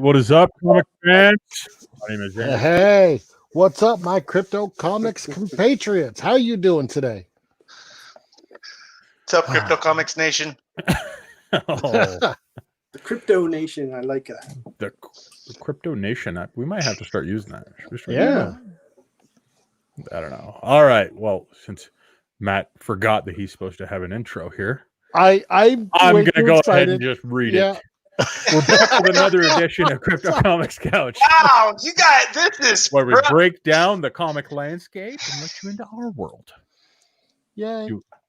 What is up, comic fans? My name is Reynolds. Hey, what's up, my crypto comics compatriots? How you doing today? What's up, Crypto Comics Nation? Oh, The Crypto Nation, I like that. the Crypto Nation. We might have to start using that. Should we start Yeah. using that? I don't know. All right. Well, since Matt forgot that he's supposed to have an intro here, I'm going to go excited. ahead and just read Yeah. it. We're back with another edition of Crypto Comics Couch, Wow, you got this. where we break down the comic landscape and let you into our world. Yeah.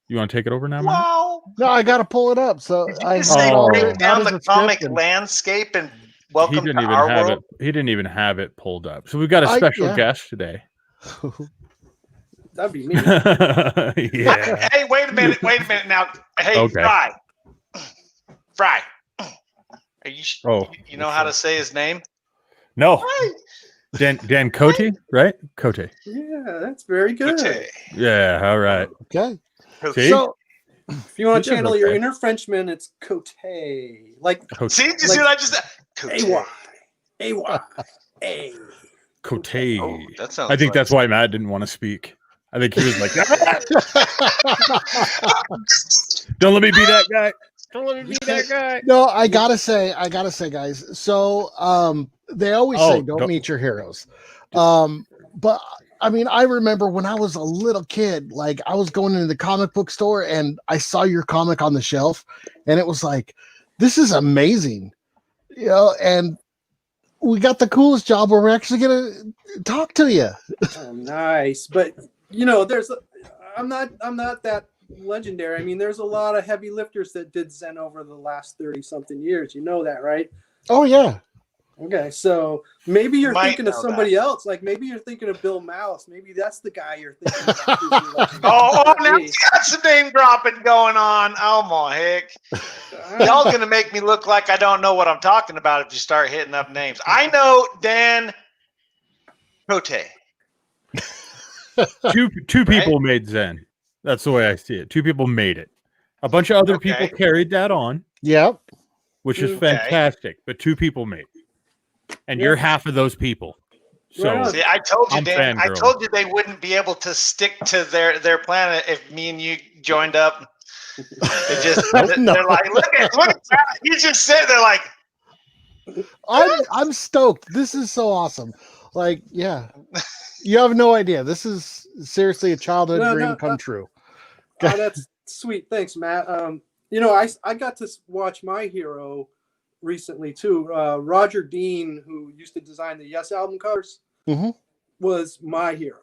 You want to take it over now, Matt? Wow. No, I got to pull it up. So Did you I just say Oh. break down Not the as a comic script and- landscape and He welcome didn't to even our have world? it. He didn't even have it pulled up. So we've got a special guest today. That'd be me. Yeah. Hey, wait a minute now. Hey, Okay. Fry. Are you Oh, you know how to say his name? No. Dan Cote, right? Cote. Yeah, that's very good. Okay. Yeah, all right. Okay. See? So If you want He to does channel your okay. inner Frenchman, it's Cote. Like Cote. See, did you see what I just said? A-Y. A-Y. A. Cote. Oh, that sounds I think like that's why Matt didn't want to speak. I think he was like, don't let me be that guy. Don't let me be that guy. no, I gotta say, guys. So they always say don't don't- meet your heroes. But I mean, I remember when I was a little kid, like I was going into the comic book store and I saw your comic on the shelf, and it was like, this is amazing. You know, and we got the coolest job where we're actually gonna talk to you. Oh, nice. But you know, I'm not that legendary. I mean, there's a lot of heavy lifters that did Zen over the last 30 something years. You know that, right? Oh yeah. Okay, so maybe you're Might thinking of know somebody else. Like maybe you're thinking of Bill Mouse. Maybe that's the guy you're thinking about. who's your legendary. Oh, now Me. you got some name dropping going on. Oh my heck. Y'all gonna make me look like I don't know what I'm talking about if you start hitting up names. I know Dan Cote. Two people made Zen. That's the way I see it. Two people made it. A bunch of other people Okay. carried that on, Yep. which is Okay. fantastic. But two people made it. And Yeah. you're half of those people. So Right on. See, I told you, I'm Dan. I fangirling. told you they wouldn't be able to stick to their planet if me and you joined up. They just No. they're like, look at that. You just said they're like, I'm stoked. This is so awesome. Like, yeah. You have no idea. This is seriously a childhood dream come true. Oh, that's sweet. Thanks, Matt. You know, I got to watch My Hero recently too. Roger Dean, who used to design the Yes album covers, Mhm. was My Hero.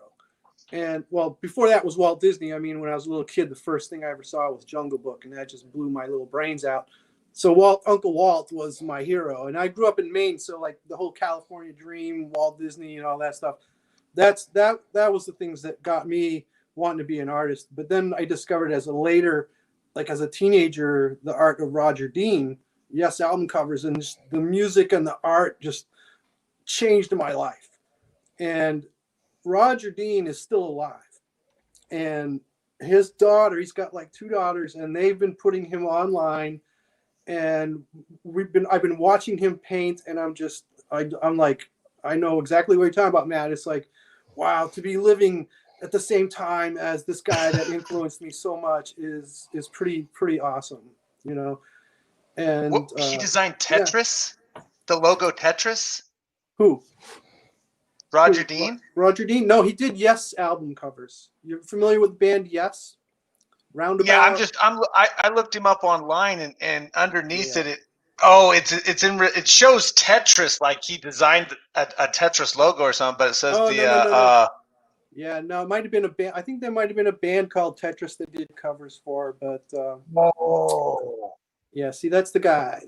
And well, before that was Walt Disney. I mean, when I was a little kid, the first thing I ever saw was Jungle Book, and that just blew my little brains out. So Uncle Walt was my hero, and I grew up in Maine, so like the whole California dream, Walt Disney, and all that stuff. That was the things that got me wanting to be an artist. But then I discovered as a teenager, the art of Roger Dean, Yes album covers, and just the music and the art just changed my life. And Roger Dean is still alive, and his daughter, he's got like two daughters, and they've been putting him online, and I've been watching him paint, and I'm like, I know exactly what you're talking about, Matt. It's like, wow, to be living at the same time as this guy that influenced me so much is pretty awesome, you know. And he designed Tetris, the logo Tetris. who? Roger Dean. Roger Dean? No, he did Yes album covers. You're familiar with the band Yes? Roundabout. Yeah, I looked him up online, and underneath it shows Tetris, like he designed a Tetris logo or something, but it says No. Yeah, no, it might have been a band. I think there might have been a band called Tetris that did covers for, but yeah, see, that's the guy.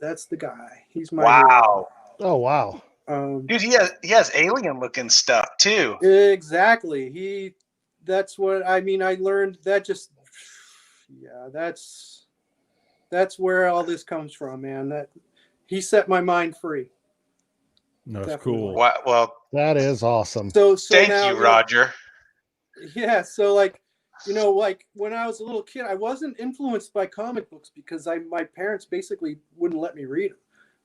He's my wow. Oh wow. hero. Dude, he has alien looking stuff too. Exactly. That's what I mean. I learned that that's where all this comes from, man. That he set my mind free. that's Definitely. cool. Well, That is awesome. So thank now, you, Roger. Yeah, so like, you know, like when I was a little kid, I wasn't influenced by comic books because my parents basically wouldn't let me read them.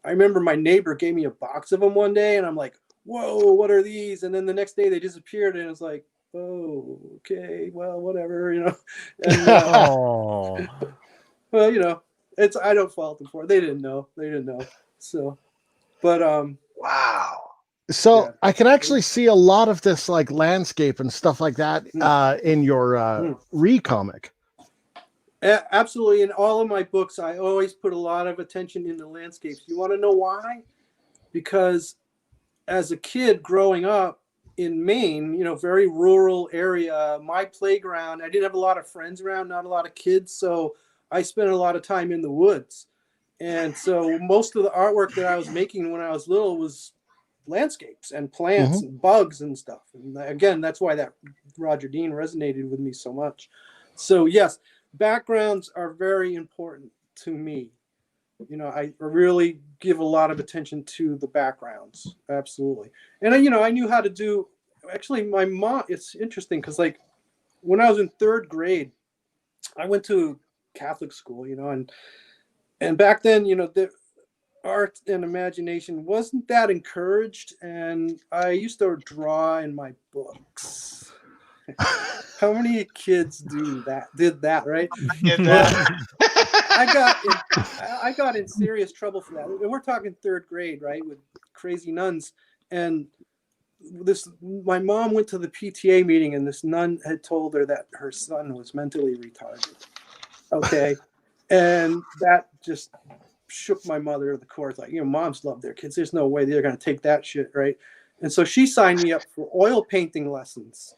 I remember my neighbor gave me a box of them one day, and I'm like, whoa, what are these? And then the next day they disappeared, and it was like, oh, okay, well, whatever, you know. And, Oh, well, you know, I don't fault them for it. They didn't know. So, but Wow. So Yeah. I can actually see a lot of this like landscape and stuff like that in your re-comic. Absolutely. In all of my books, I always put a lot of attention in the landscapes. You want to know why? Because as a kid growing up in Maine, you know, very rural area, my playground, I didn't have a lot of friends around, not a lot of kids. So I spent a lot of time in the woods. And so most of the artwork that I was making when I was little was landscapes and plants and bugs and stuff. And again, that's why that Roger Dean resonated with me so much. So yes, backgrounds are very important to me. You know, I really give a lot of attention to the backgrounds. Absolutely. And, you know, I knew how to do, actually, my mom, it's interesting because, like, when I was in 3rd grade, I went to Catholic school, you know, and back then, you know, the art and imagination wasn't that encouraged. And I used to draw in my books. How many kids did that, right? I got in serious trouble for that. And we're talking 3rd grade, right, with crazy nuns. And my mom went to the PTA meeting, and this nun had told her that her son was mentally retarded. Okay, and that just shook my mother to the core. It's like, you know, moms love their kids. There's no way they're going to take that shit, right? And so she signed me up for oil painting lessons.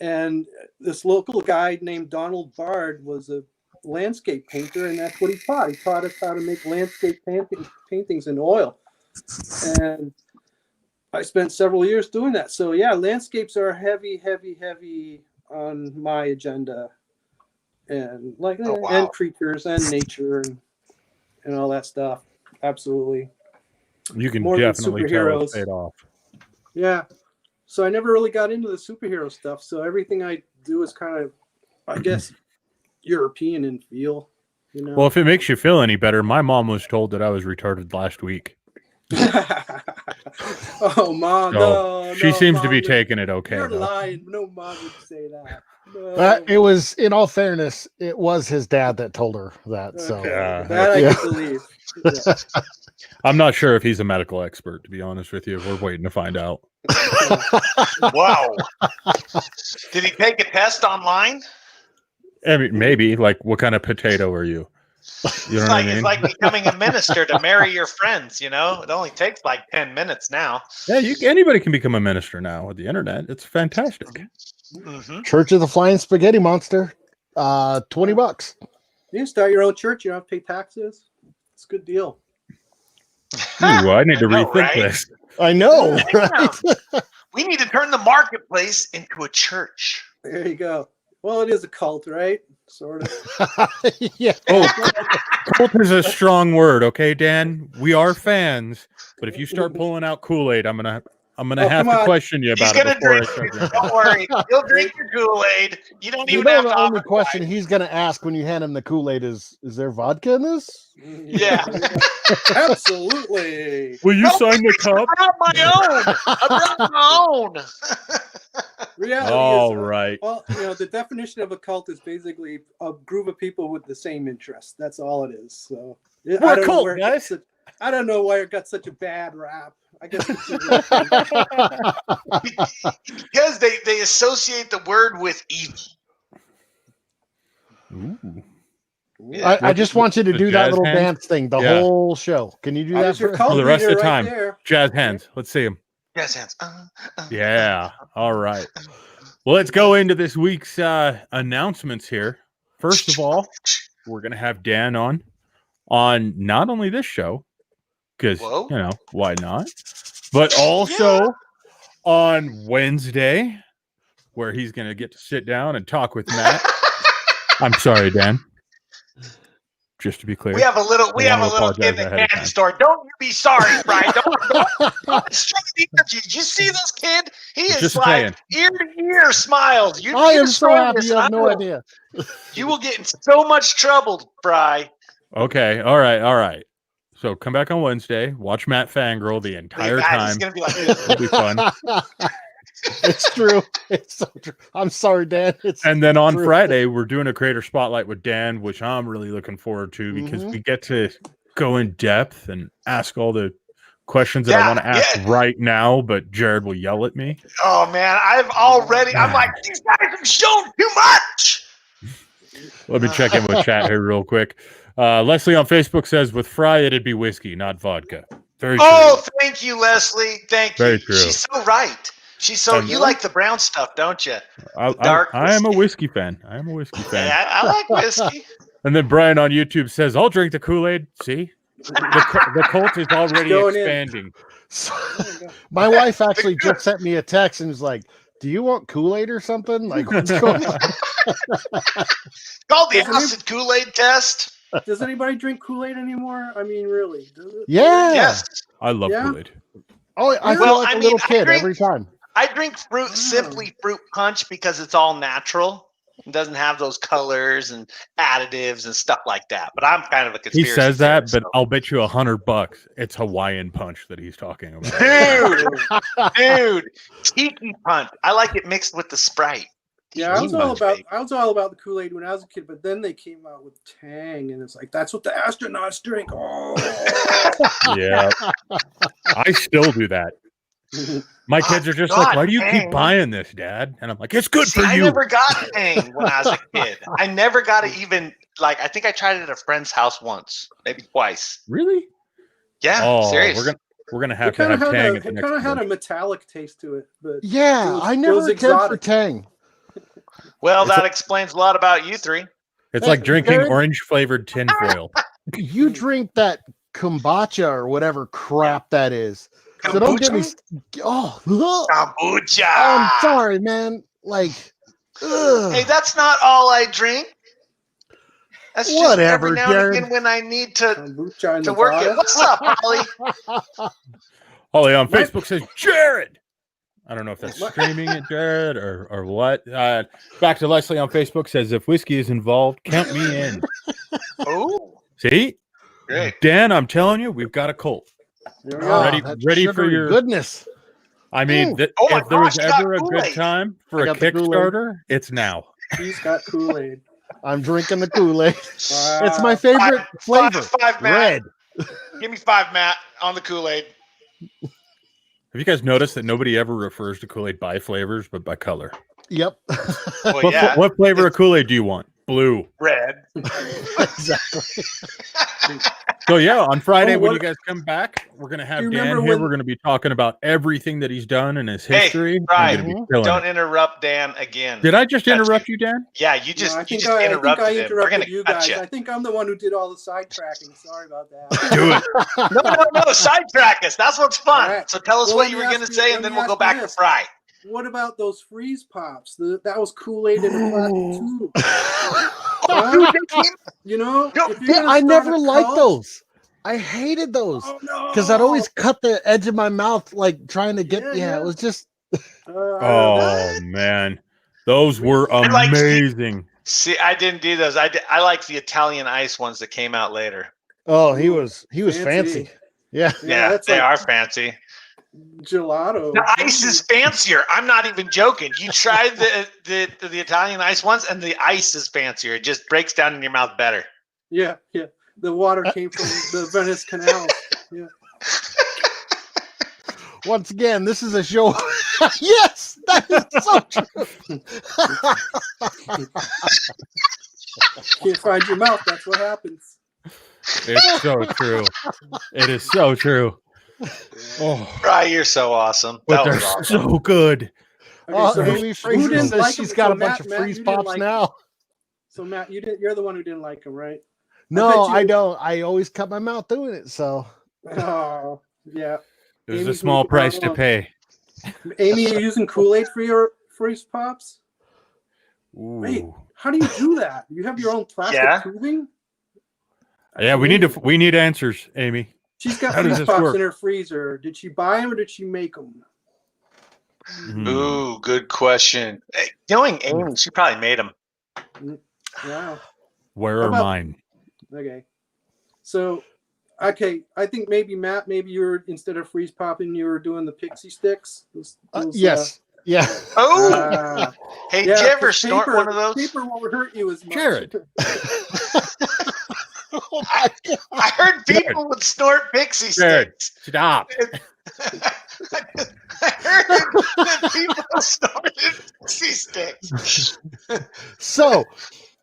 And this local guy named Donald Bard was a landscape painter, and that's what he taught. He taught us how to make landscape paintings in oil. And I spent several years doing that. So yeah, landscapes are heavy on my agenda, and like and creatures and nature and all that stuff. Absolutely. you can More than definitely tell superheroes. it's paid off. Yeah. So I never really got into the superhero stuff. So everything I do is kind of, I guess, European in feel. You know. Well, if it makes you feel any better, my mom was told that I was retarded last week. Oh, Mom, So no. she seems to Mom, be taking it okay. You're Though. lying. No mom would say that. No. It was, in all fairness, it was his dad that told her that. So Okay. Yeah. That I can believe. Yeah. I'm not sure if he's a medical expert, to be honest with you. We're waiting to find out. Wow. Did he take a test online? I mean, maybe. Like, what kind of potato are you? You know what I mean? It's like becoming a minister to marry your friends, you know? It only takes like 10 minutes now. Yeah, anybody can become a minister now with the internet. It's fantastic. Mm-hmm. Church of the Flying Spaghetti Monster, $20. You can start your own church. You don't have to pay taxes. It's a good deal. Ooh, I need to know, rethink right? this. I know, right? We need to turn the marketplace into a church. There you go. Well, it is a cult, right? Sort of. Yeah. Oh, cult is a strong word, okay, Dan? We are fans, but if you start pulling out Kool-Aid, I'm gonna have to question you He's about it gonna before I drink. start drinking. Don't worry. He'll drink your Kool-Aid. You don't You even know have the to only offer question wine. he's going to ask when you hand him the Kool-Aid is there vodka in this? Yeah. Absolutely. Will you No, sign the I cup? brought my own. I brought my own. Reality All is, right. well, you know, the definition of a cult is basically a group of people with the same interests. That's all it is. So We're a cult, guys. I don't know why it got such a bad rap. I guess Because they associate the word with evil. Ooh. Yeah. I just want you to The do that jazz little hands? dance thing the Yeah. whole show. Can you do I that was your for cult For the rest of leader the right time. there. Jazz hands. Let's see him. Yes, hands. Yeah. All right. Well, let's go into this week's announcements here. First of all, we're going to have Dan on not only this show, because, Whoa. you know, why not? But also on Wednesday, where he's going to get to sit down and talk with Matt. I'm sorry, Dan. Just to be clear. We have a little I wanna kid apologize in the ahead of candy time. store. Don't you be sorry, Brian. Don't destroy the energy. Did you see this kid? He is Just like ear to ear smiles. You I am so destroy happy this, you have and no idea. You will get in so much trouble, Bry. Okay. All right. So come back on Wednesday. Watch Matt fangirl the entire Guys, time. it's gonna be like this. It'll be fun. It's true. It's so true. I'm sorry, Dan. And then on true. Friday, we're doing a creator spotlight with Dan, which I'm really looking forward to because we get to go in depth and ask all the questions that I want to ask right now, but Jared will yell at me. Oh man, I'm like, these guys have shown too much. Let me check in with chat here real quick. Leslie on Facebook says with Fry it'd be whiskey, not vodka. Very true. Oh, thank you, Leslie. Thank you. Very true. She's so right. You like the brown stuff, don't you? I am a whiskey fan. I am a whiskey fan. Yeah, I like whiskey. And then Brian on YouTube says, I'll drink the Kool-Aid. See? The cult is already expanding. My wife actually just sent me a text and was like, do you want Kool-Aid or something? Like, what's going on? Called the acid Kool-Aid test. Does anybody drink Kool-Aid anymore? I mean, really? Does it? Yeah. Yes. I love Kool-Aid. Oh, I feel like a little kid every time. I drink simply fruit punch because it's all natural. It doesn't have those colors and additives and stuff like that. But I'm kind of a conspiracy. He says that, theorist, but I'll bet you $100 it's Hawaiian punch that he's talking about. Dude, tiki punch. I like it mixed with the Sprite. Yeah, I was all about the Kool-Aid when I was a kid, but then they came out with Tang, and it's like that's what the astronauts drink. Oh, yeah, I still do that. My kids are just like, why do you keep buying this, Dad? And I'm like, it's good for you. I never got Tang when I was a kid. I never got it even, I think I tried it at a friend's house once, maybe twice. Really? Yeah, seriously. We're gonna have to have Tang. It kind of had a metallic taste to it, but yeah, I never cared for Tang. Well, that explains a lot about you three. It's like drinking orange-flavored tinfoil. You drink that kombucha or whatever crap that is. So don't get me. Kombucha. I'm sorry, man. Hey, that's not all I drink. That's just whatever, every now and again when I need to work it. What's up, Holly? Holly on Facebook says, Jared. I don't know if that's streaming it, Jared, or what. Back to Leslie on Facebook says, if whiskey is involved, count me in. Oh. See? Great. Dan, I'm telling you, we've got a cult. Ready for your goodness. I mean, if there was ever a good time for a Kickstarter, it's now. He's got Kool-Aid. I'm drinking the Kool-Aid. It's my favorite flavor. Five, Matt. Red. Give me 5, Matt, on the Kool-Aid. Have you guys noticed that nobody ever refers to Kool-Aid by flavors, but by color? Yep. Well, what flavor of Kool-Aid do you want? Blue. Red. Exactly. So yeah, on Friday when you guys come back, we're gonna have Dan here. We're gonna be talking about everything that he's done in his history. Hey, don't interrupt Dan again. Did I just interrupt you, Dan? Yeah, you just interrupted him. We're gonna you guys. I think I'm the one who did all the sidetracking. Sorry about that. Do it. No, sidetrack us. That's what's fun. Right. So tell us what you were gonna say, and then we'll go back to Fry. What about those freeze pops? That was Kool-Aid in a plastic tube. You know, I never liked those. I hated those because I'd always cut the edge of my mouth, trying to get. Yeah, it was just. Oh man, those were amazing. See, I didn't do those. I like the Italian ice ones that came out later. Oh, he was fancy. Yeah, they are fancy. Gelato. The ice is fancier. I'm not even joking. You tried the Italian ice ones, and the ice is fancier. It just breaks down in your mouth better. Yeah. The water came from the Venice Canal. Yeah. Once again, this is a show. Yes, that is so true. Can't find your mouth. That's what happens. It's so true. It is so true. Oh, Fry, you're so awesome. But they're so good. Okay, so Amy Fraser says she's got a bunch of freeze pops now. So Matt, you're the one who didn't like them, right? No, I don't. I always cut my mouth doing it. So. Oh yeah. It was a small price to pay. Amy, you're using Kool-Aid for your freeze pops? Ooh. Wait, how do you do that? You have your own plastic tubing? Yeah, we need answers, Amy. She's got freeze pops in her freezer. Did she buy them or did she make them? Ooh, good question. Knowing Amy, she probably made them. Wow. Where are mine? Okay. So Okay, I think maybe Matt, maybe you were, instead of freeze popping, you were doing the pixie sticks. Yes. Yeah. Oh, hey, did you ever 'cause snort one of those? Paper won't hurt you as much. Jared. Oh my God. I heard people would snort pixie Jared, sticks. stop. I heard that people snorted pixie sticks. So,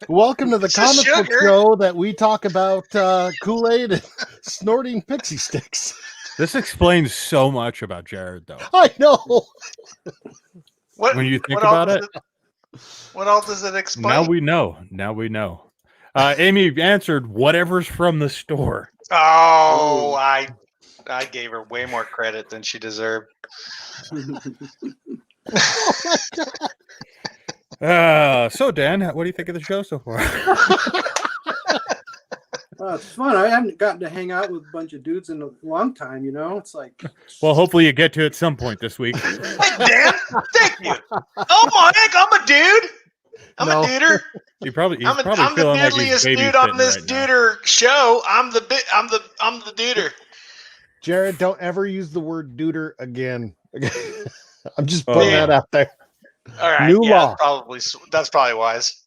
welcome to the It's comic book sugar. show that we talk about Kool-Aid and snorting pixie sticks. This explains so much about Jared, though. I know. What, When you think what all about does what all does it explain? Now we know. Amy answered whatever's from the store. Oh, I gave her way more credit than she deserved. So Dan, what do you think of the show so far? It's fun. I haven't gotten to hang out with a bunch of dudes in a long time, you know? It's like... Well, hopefully you get to at some point this week. Hey, Dan, thank you. Oh my heck, I'm a dude. I'm a duder. He's probably I'm the feeling like he's doodliest dude on this babysitting right now. duder show. I'm the duder. Jared, don't ever use the word duder again. I'm just putting that out there. All right, New law. That's probably wise.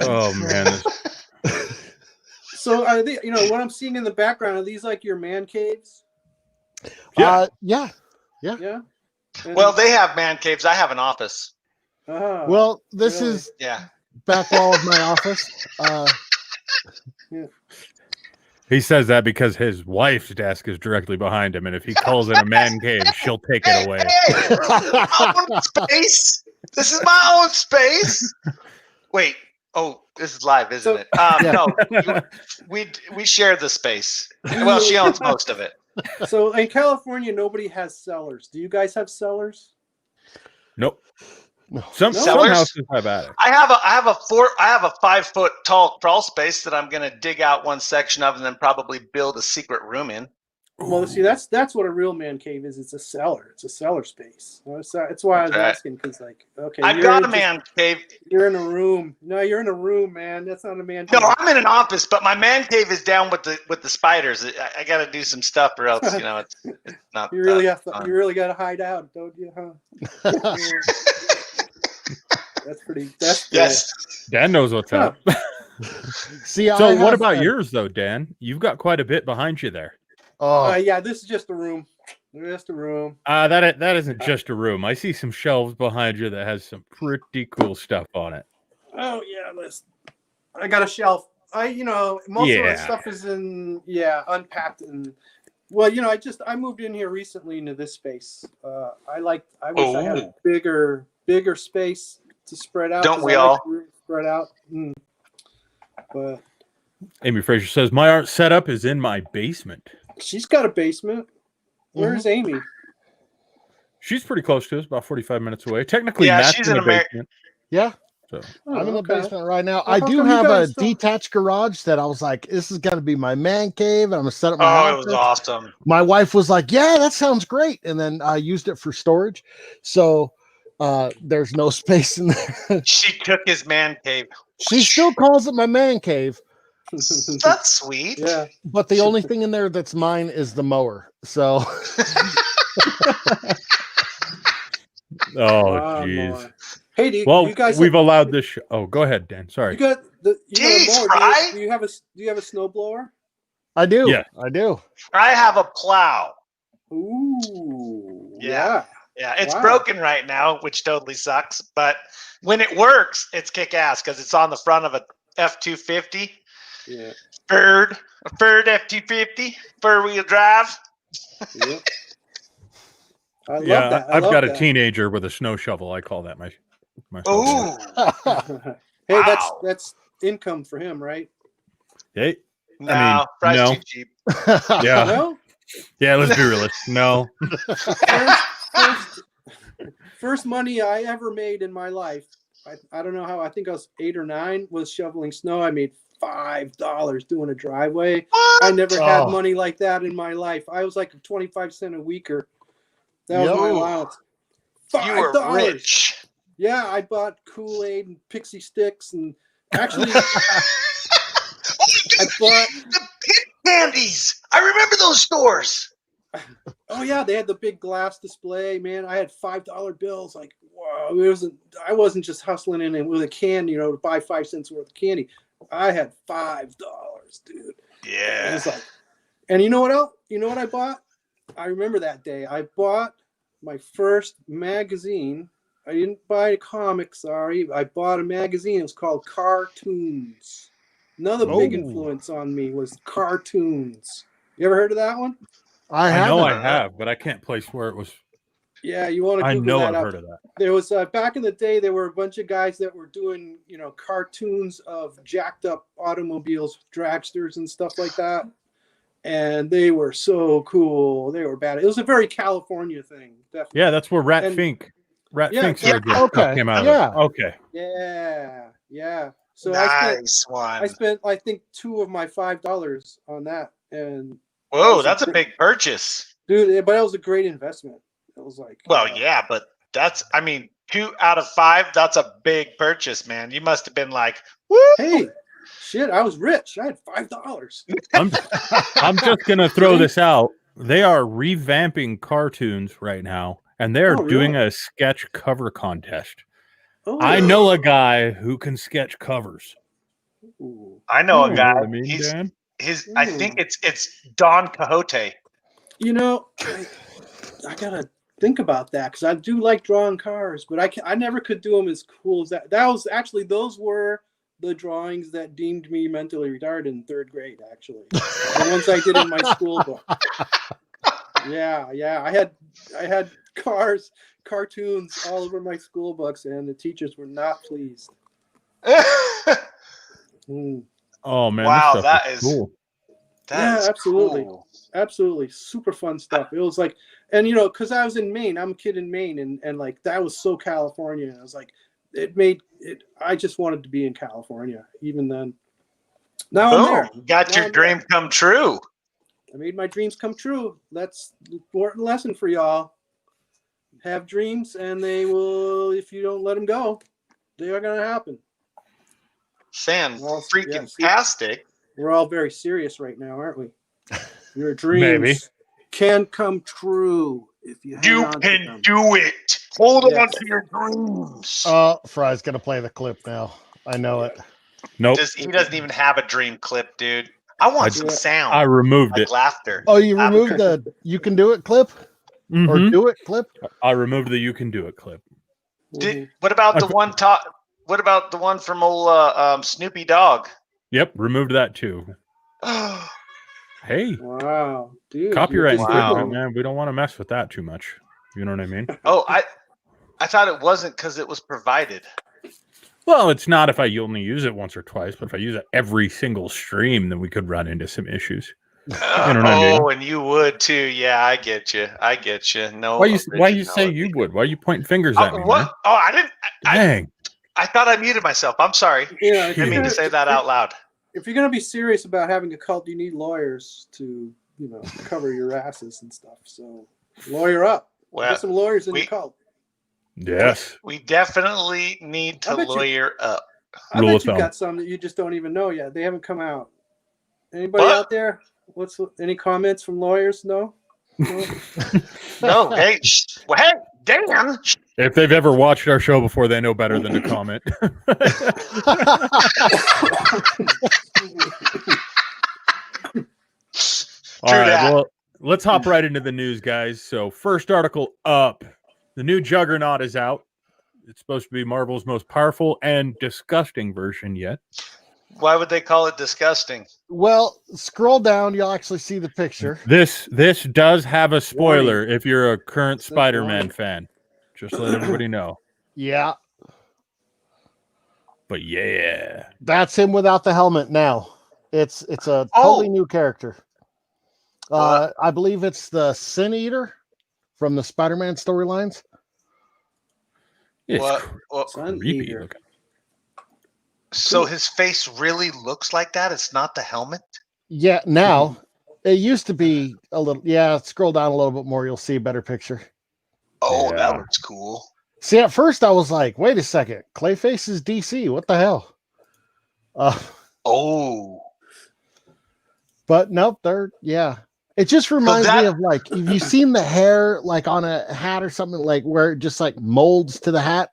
Oh man. So are they, you know, what I'm seeing in the background, are these like your man caves? Yeah. Yeah. And, Well, they have man caves. I have an office. Well, this really? is Yeah. back wall of my office. He says that because his wife's desk is directly behind him, and if he calls it a man cave, she'll take it away. Hey, my own space. This is my own space. Wait. Oh, this is live, isn't it? No, we share the space. Well, she owns most of it. So in California, nobody has cellars. Do you guys have cellars? Nope. No. Some Cellars? houses have attic. I have a 5 foot tall crawl space that I'm gonna dig out one section of and then probably build a secret room in. Well, see, that's what a real man cave is. It's a cellar. It's a cellar space. That's why I was asking, because, like, okay, I've got a man cave. You're in a room. No, you're in a room, man. That's not a man No, cave. I'm in an office, but my man cave is down with the spiders. I got to do some stuff, or else it's not. You really fun. you really got to hide out, don't you? Huh? That's pretty. That's Yes. Dan knows what's up. See, So what about yours, though, Dan? You've got quite a bit behind you there. Oh, yeah, this is just a room. Just a room. That isn't just a room. I see some shelves behind you that has some pretty cool stuff on it. Oh yeah, I got a shelf. Most of my stuff is unpacked, and well, I moved in here recently into this space. I wish I had a bigger space to spread out. Don't we all? Spread out. But Amy Fraser says my art setup is in my basement. she's got a basement. Where's Amy? She's pretty close to us, about 45 minutes away. Technically, Yeah, Matt's she's in in the basement. yeah. So I'm in the okay. basement right now. Well, I how do come you have a guys don't- detached garage that I was like, this is going to be my man cave. And I'm going to set up my Oh, house. it was awesome. My wife was like, yeah, that sounds great. And then I used it for storage. So there's no space in there. She took his man cave. She still calls it my man cave. That's sweet. Yeah. But the only thing in there that's mine is the mower. So oh, jeez. Lord. Hey, do Well, you guys we've allowed this. Oh, go ahead, Dan. Sorry. You got the. Jeez, got a mower. right? Do you have a snowblower? I do. Yeah. I do. I have a plow. Ooh. Yeah. Yeah, it's Wow. broken right now, which totally sucks. But when it works, it's kick ass because it's on the front of a F-250. Yeah. A Ford F-250, 4-wheel drive. Yep. I love Yeah, that. I've got a teenager with a snow shovel. I call that my Ooh. Hey, Wow. that's income for him, right? Hey, No, price no. too cheap. yeah, No. yeah. Let's be realistic. No, First money I ever made in my life. I don't know how. I think I was 8 or 9. Was shoveling snow. I made $5 doing a driveway. What? I never had Oh. money like that in my life. I was like 25 cents a weeker. That was Yo. my allowance. You were $5. rich. Yeah, I bought Kool-Aid and pixie sticks, and actually, I bought. The candies. I remember those stores. Oh yeah, they had the big glass display, man. I had $5 bills. Like, wow, I wasn't just hustling in with a candy, to buy 5 cents worth of candy. I had $5, dude. Yeah. And it's like, and you know what else? You know what I bought? I remember that day. I bought my first magazine. I didn't buy a comic, sorry. I bought a magazine. It was called Cartoons. Another big influence on me was cartoons. You ever heard of that one? I know I have, but I can't place where it was. Yeah, you want to Google I know that I've up. heard of that. There was back in the day, there were a bunch of guys that were doing, cartoons of jacked up automobiles, dragsters, and stuff like that. And they were so cool. They were bad. It was a very California thing, definitely. Yeah, that's where Fink's original stuff came out of. Okay. Yeah. So nice I spent I think $2 of my $5 on that. And whoa, that's a big purchase, dude. But it was a great investment. It was like, yeah, but that's 2 out of 5. That's a big purchase, man. You must have been like, woo! Hey, shit, I was rich. I had $5. I'm just gonna throw this out. They are revamping cartoons right now, and they're doing a sketch cover contest. I know a guy who can sketch covers. I know a guy. Dan? I think it's Don Quixote. I gotta think about that because I do like drawing cars, but I never could do them as cool as that. Those were the drawings that deemed me mentally retarded in 3rd grade. Actually, the ones I did in my school book. Yeah. I had cartoons all over my school books, and the teachers were not pleased. Oh man! Wow, that is cool. Absolutely. Cool. Absolutely. Super fun stuff. It was like, and because I was in Maine, I'm a kid in Maine, and like that was so California. I was like, I just wanted to be in California even then. Now I'm there. Got your dream come true. I made my dreams come true. That's an important lesson for y'all. Have dreams, and they will, if you don't let them go, they are going to happen. Freaking-tastic. We're all very serious right now, aren't we? Your dreams can come true if you hang on to them. Do it. Hold on to your dreams. Fry's gonna play the clip now. I know it. Nope. He doesn't even have a dream clip, dude. I want some sound. I removed it. Laughter. Oh, you removed the "You Can Do It" clip? Mm-hmm. Or "Do It" clip? I removed the "You Can Do It" clip. What about the one What about the one from old Snoopy Dogg? Yep, removed that too. Hey. Wow, dude. Copyright infringement, man. We don't want to mess with that too much. You know what I mean? Oh, I thought it wasn't because it was provided. Well, it's not if I only use it once or twice, but if I use it every single stream, then we could run into some issues. You know what I mean? And you would too. Yeah, I get you. No. Why you say you would? Why are you pointing fingers at me? What? Man? Oh, I didn't. Dang. I thought I muted myself. I'm sorry. Yeah, I didn't mean to say that out loud. If you're gonna be serious about having a cult, you need lawyers to, cover your asses and stuff. So lawyer up. Well, get some lawyers in your cult. Yes. We definitely need to lawyer up. I bet you've got some that you just don't even know yet. They haven't come out. Anybody out there? Any comments from lawyers? No. No. Hey. Well, hey, Dan. If they've ever watched our show before, they know better than to comment. All right, well, let's hop right into the news, guys. So, first article up. The new Juggernaut is out. It's supposed to be Marvel's most powerful and disgusting version yet. Why would they call it disgusting? Well, scroll down. You'll actually see the picture. This does have a spoiler if you're a current Spider-Man fan. Just let everybody know. Yeah. But yeah. That's him without the helmet now. It's a totally new character. I believe it's the Sin Eater from the Spider-Man storylines. It's creepy looking. So his face really looks like that? It's not the helmet? Yeah, now. It used to be a little... Yeah, scroll down a little bit more. You'll see a better picture. Oh, that looks cool. See, at first I was like, wait a second. Clayface is DC. What the hell? But nope, it just reminds me of like, if you've seen the hair like on a hat or something, like where it just like molds to the hat.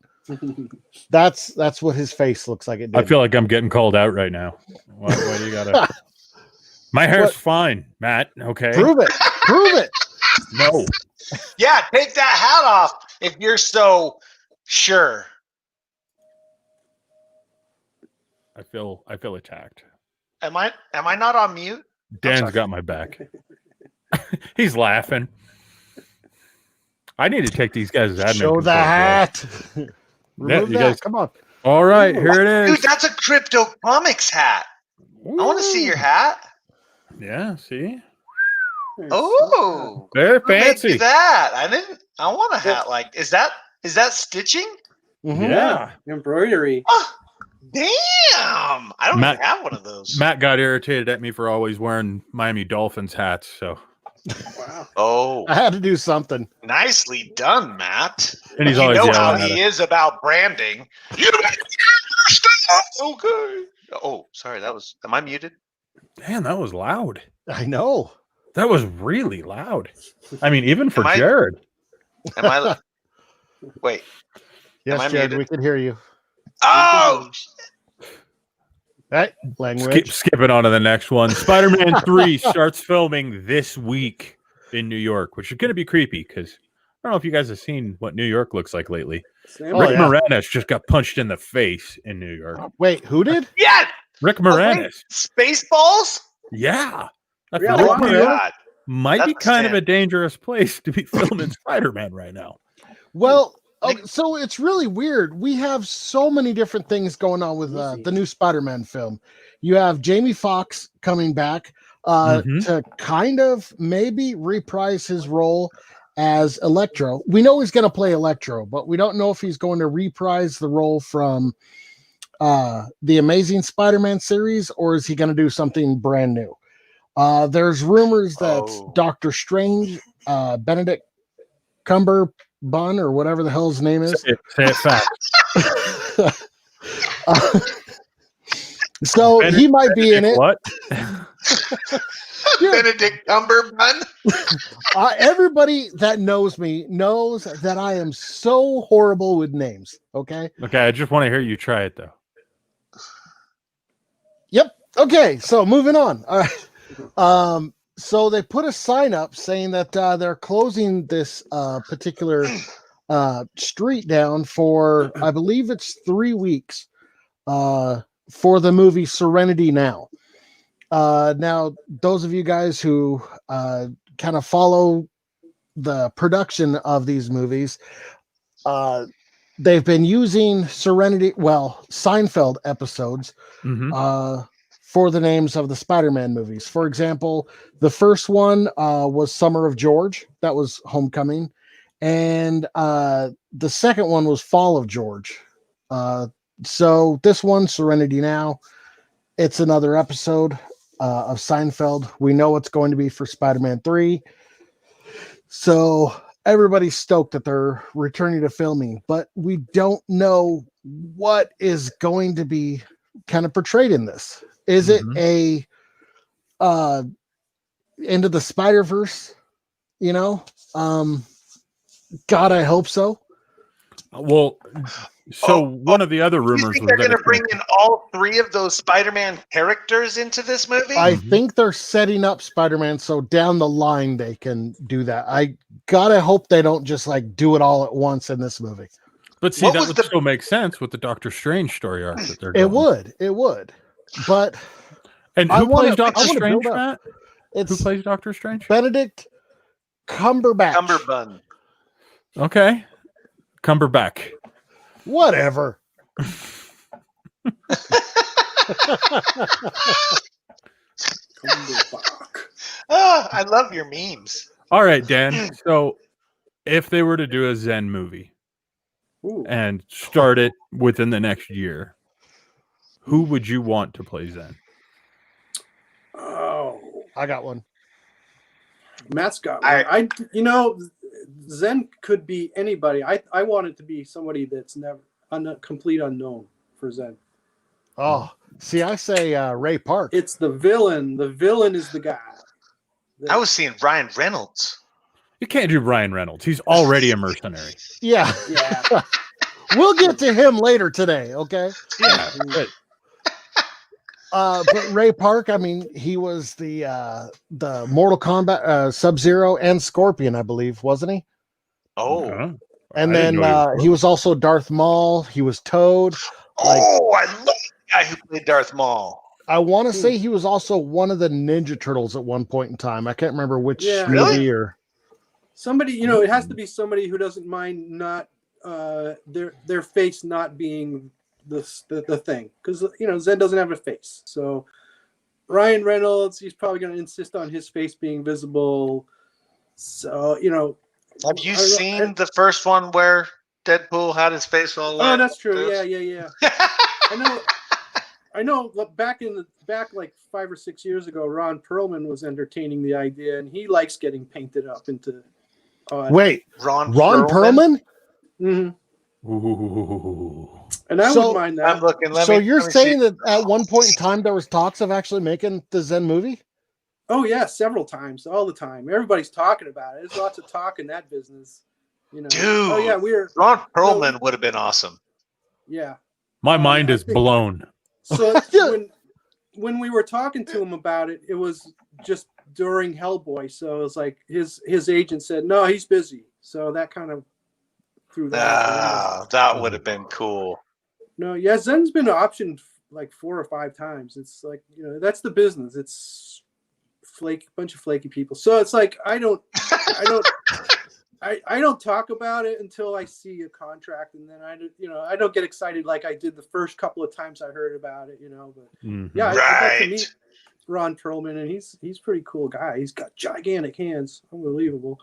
That's what his face looks like. It did. I feel like I'm getting called out right now. Why do you gotta? My hair's fine, Matt. Okay, prove it. No. Yeah, take that hat off if you're so sure. I feel attacked. Am I not on mute? Dan's got my back. He's laughing. I need to take these guys' admin. Show the hat. Remove that. Guys, come on. All right, here it is. Dude, that's a Crypto Comics hat. Ooh. I want to see your hat. Yeah, see? Oh, very who made fancy. you that I want a hat like. Is that stitching? Mm-hmm. Yeah, embroidery. Oh, damn! I don't even have one of those. Matt got irritated at me for always wearing Miami Dolphins hats. So, Wow. Oh, I had to do something. Nicely done, Matt. And he's you always know how yelling at he us. is about branding. You don't understand. Okay. Oh, sorry. Am I muted? Man, that was loud. I know. That was really loud. I mean, even for Am I- Jared. Am I? Wait. Yes, I Jared, muted? we can hear you. Oh, Right, language. Skipping on to the next one. Spider-Man 3 starts filming this week in New York, which is going to be creepy because I don't know if you guys have seen what New York looks like lately. Oh, Rick yeah. Moranis just got punched in the face in New York. Wait, who did? yeah. Rick Oh, wait, Moranis. Spaceballs. Yeah. I Yeah, feel Oh like my New York god. might be That's kind of sad. a dangerous place to be filming Spider-Man right now. Well, so it's really weird. We have so many different things going on with the new Spider-Man film. You have Jamie Foxx coming back to kind of maybe reprise his role as Electro. We know he's going to play Electro, but we don't know if he's going to reprise the role from the Amazing Spider-Man series, or is he going to do something brand new? There's rumors that Doctor Strange, Benedict Cumberbun, or whatever the hell his name is. Say it fast. So he might be in it. What? Benedict Cumberbun. Everybody that knows me knows that I am so horrible with names. Okay. Okay, I just want to hear you try it though. Yep. Okay. So moving on. All right. So they put a sign up saying that they're closing this particular street down for, I believe it's 3 weeks, for the movie Serenity Now. Now, those of you guys who kind of follow the production of these movies, they've been using Seinfeld episodes for the names of the Spider-Man movies. For example, the first one was Summer of George. That was Homecoming. And the second one was Fall of George. So this one, Serenity Now, it's another episode of Seinfeld. We know it's going to be for Spider-Man 3. So everybody's stoked that they're returning to filming, but we don't know what is going to be kind of portrayed in this. Is it a Into the Spider-Verse? You know? God, I hope so. Well, one of the other rumors You think was they're that going to bring in all 3 of those Spider-Man characters into this movie? I think they're setting up Spider-Man so down the line they can do that. I gotta hope they don't just like do it all at once in this movie. But see, that would still make sense with the Doctor Strange story arc that they're going. It would. But and who plays Doctor Strange, Matt? Who plays Doctor Strange? Benedict Cumberbatch. Cumberbun. Okay. Cumberbatch. Whatever. I love your memes. All right, Dan. So if they were to do a Zen movie and start it within the next year, who would you want to play Zen? Oh, I got one. Matt's got one. Zen could be anybody. I want it to be somebody that's never complete unknown for Zen. Oh, See, I say Ray Park. It's the villain. The villain is the guy. I was seeing Ryan Reynolds. You can't do Ryan Reynolds. He's already a mercenary. Yeah. Yeah. We'll get to him later today, okay? Yeah. But Ray Park, I mean, he was the Mortal Kombat Sub-Zero and Scorpion, I believe, wasn't he? Oh. And I then didn't know he was also Darth Maul. He was Toad. I love the guy who played Darth Maul. I want to say he was also one of the Ninja Turtles at one point in time. I can't remember which movie Really? or Somebody, it has to be somebody who doesn't mind not their face not being the thing, because Zen doesn't have a face. So Ryan Reynolds, he's probably going to insist on his face being visible. So Have you seen the first one where Deadpool had his face all Oh, that's true. Yeah. I know. Back like 5 or 6 years ago, Ron Perlman was entertaining the idea, and he likes getting painted up into. Wait, Ron Perlman? Mm-hmm. Ooh. And I wouldn't mind that. I'm looking. So you're saying that at one point in time there was talks of actually making the Zen movie? Oh yeah, several times, all the time. Everybody's talking about it. There's lots of talk in that business. Dude. Oh yeah, Ron Perlman would have been awesome. Yeah. My mind is blown. So when we were talking to him about it, it was just during Hellboy. So it was like his agent said, no, he's busy. So that kind of threw that. That would have been cool. No, yeah, Zen's been optioned like 4 or 5 times. It's like, that's the business. It's bunch of flaky people. So it's like I don't talk about it until I see a contract, and then I don't get excited like I did the first couple of times I heard about it, But yeah, I got to meet Ron Perlman, and he's a pretty cool guy. He's got gigantic hands, unbelievable.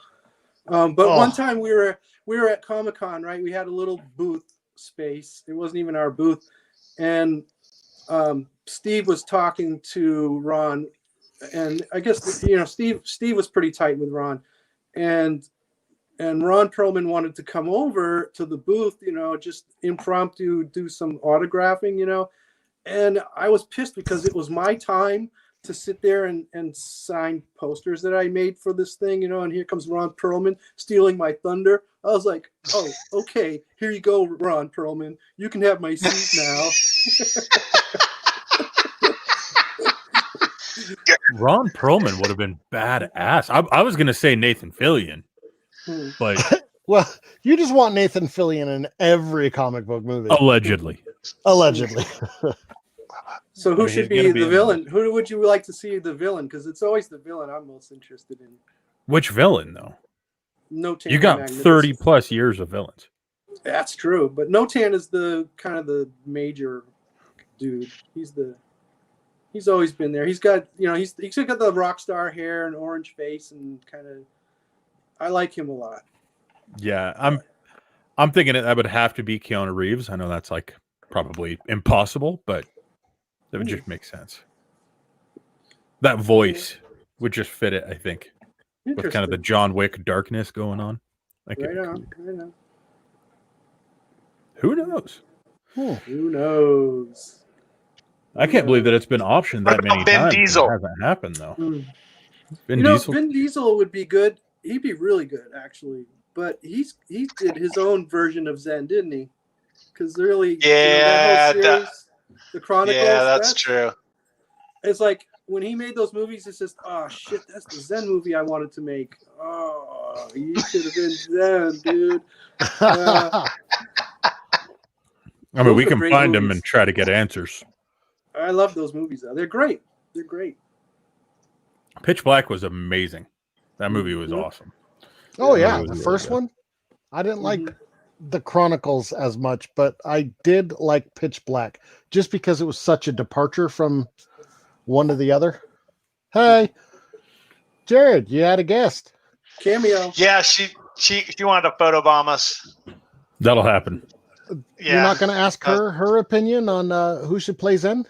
But one time we were at Comic-Con, right? We had a little booth space. It wasn't even our booth, and Steve was talking to Ron, and I guess Steve was pretty tight with Ron, and Ron Perlman wanted to come over to the booth, just impromptu do some autographing, and I was pissed because it was my time to sit there and sign posters that I made for this thing, and here comes Ron Perlman stealing my thunder. I was like, oh, okay, here you go, Ron Perlman. You can have my seat now. Ron Perlman would have been badass. I was going to say Nathan Fillion, but well, you just want Nathan Fillion in every comic book movie. Allegedly. So who should be the villain? Who would you like to see the villain? Because it's always the villain I'm most interested in. Which villain, though? Notan. You got 30 plus years of villains. That's true, but Notan is the kind of the major dude. He's always been there. He's got he's got the rock star hair and orange face, and kind of I like him a lot. Yeah, I'm thinking that would have to be Keanu Reeves. I know that's like probably impossible, but that would just make sense. That voice would just fit it, I think, with kind of the John Wick darkness going on. Right on. Who knows? Who knows? I can't believe that it's been optioned that many times. Diesel? It hasn't happened though. Vin Diesel would be good. He'd be really good, actually. But he did his own version of Zen, didn't he? Because really, that whole series, the Chronicles. Yeah, that's true. It's like when he made those movies, it's just, oh shit, that's the Zen movie I wanted to make. Oh, you should have been Zen, dude. I mean, we can find them and try to get answers. I love those movies, though. They're great. Pitch Black was amazing. That movie was awesome. Oh yeah, the first one. I didn't like the Chronicles as much, but I did like Pitch Black just because it was such a departure from one to the other. Hey, Jared, you had a guest. Cameo. Yeah, she wanted to photobomb us. That'll happen. Yeah. You're not going to ask her opinion on who should play Zen?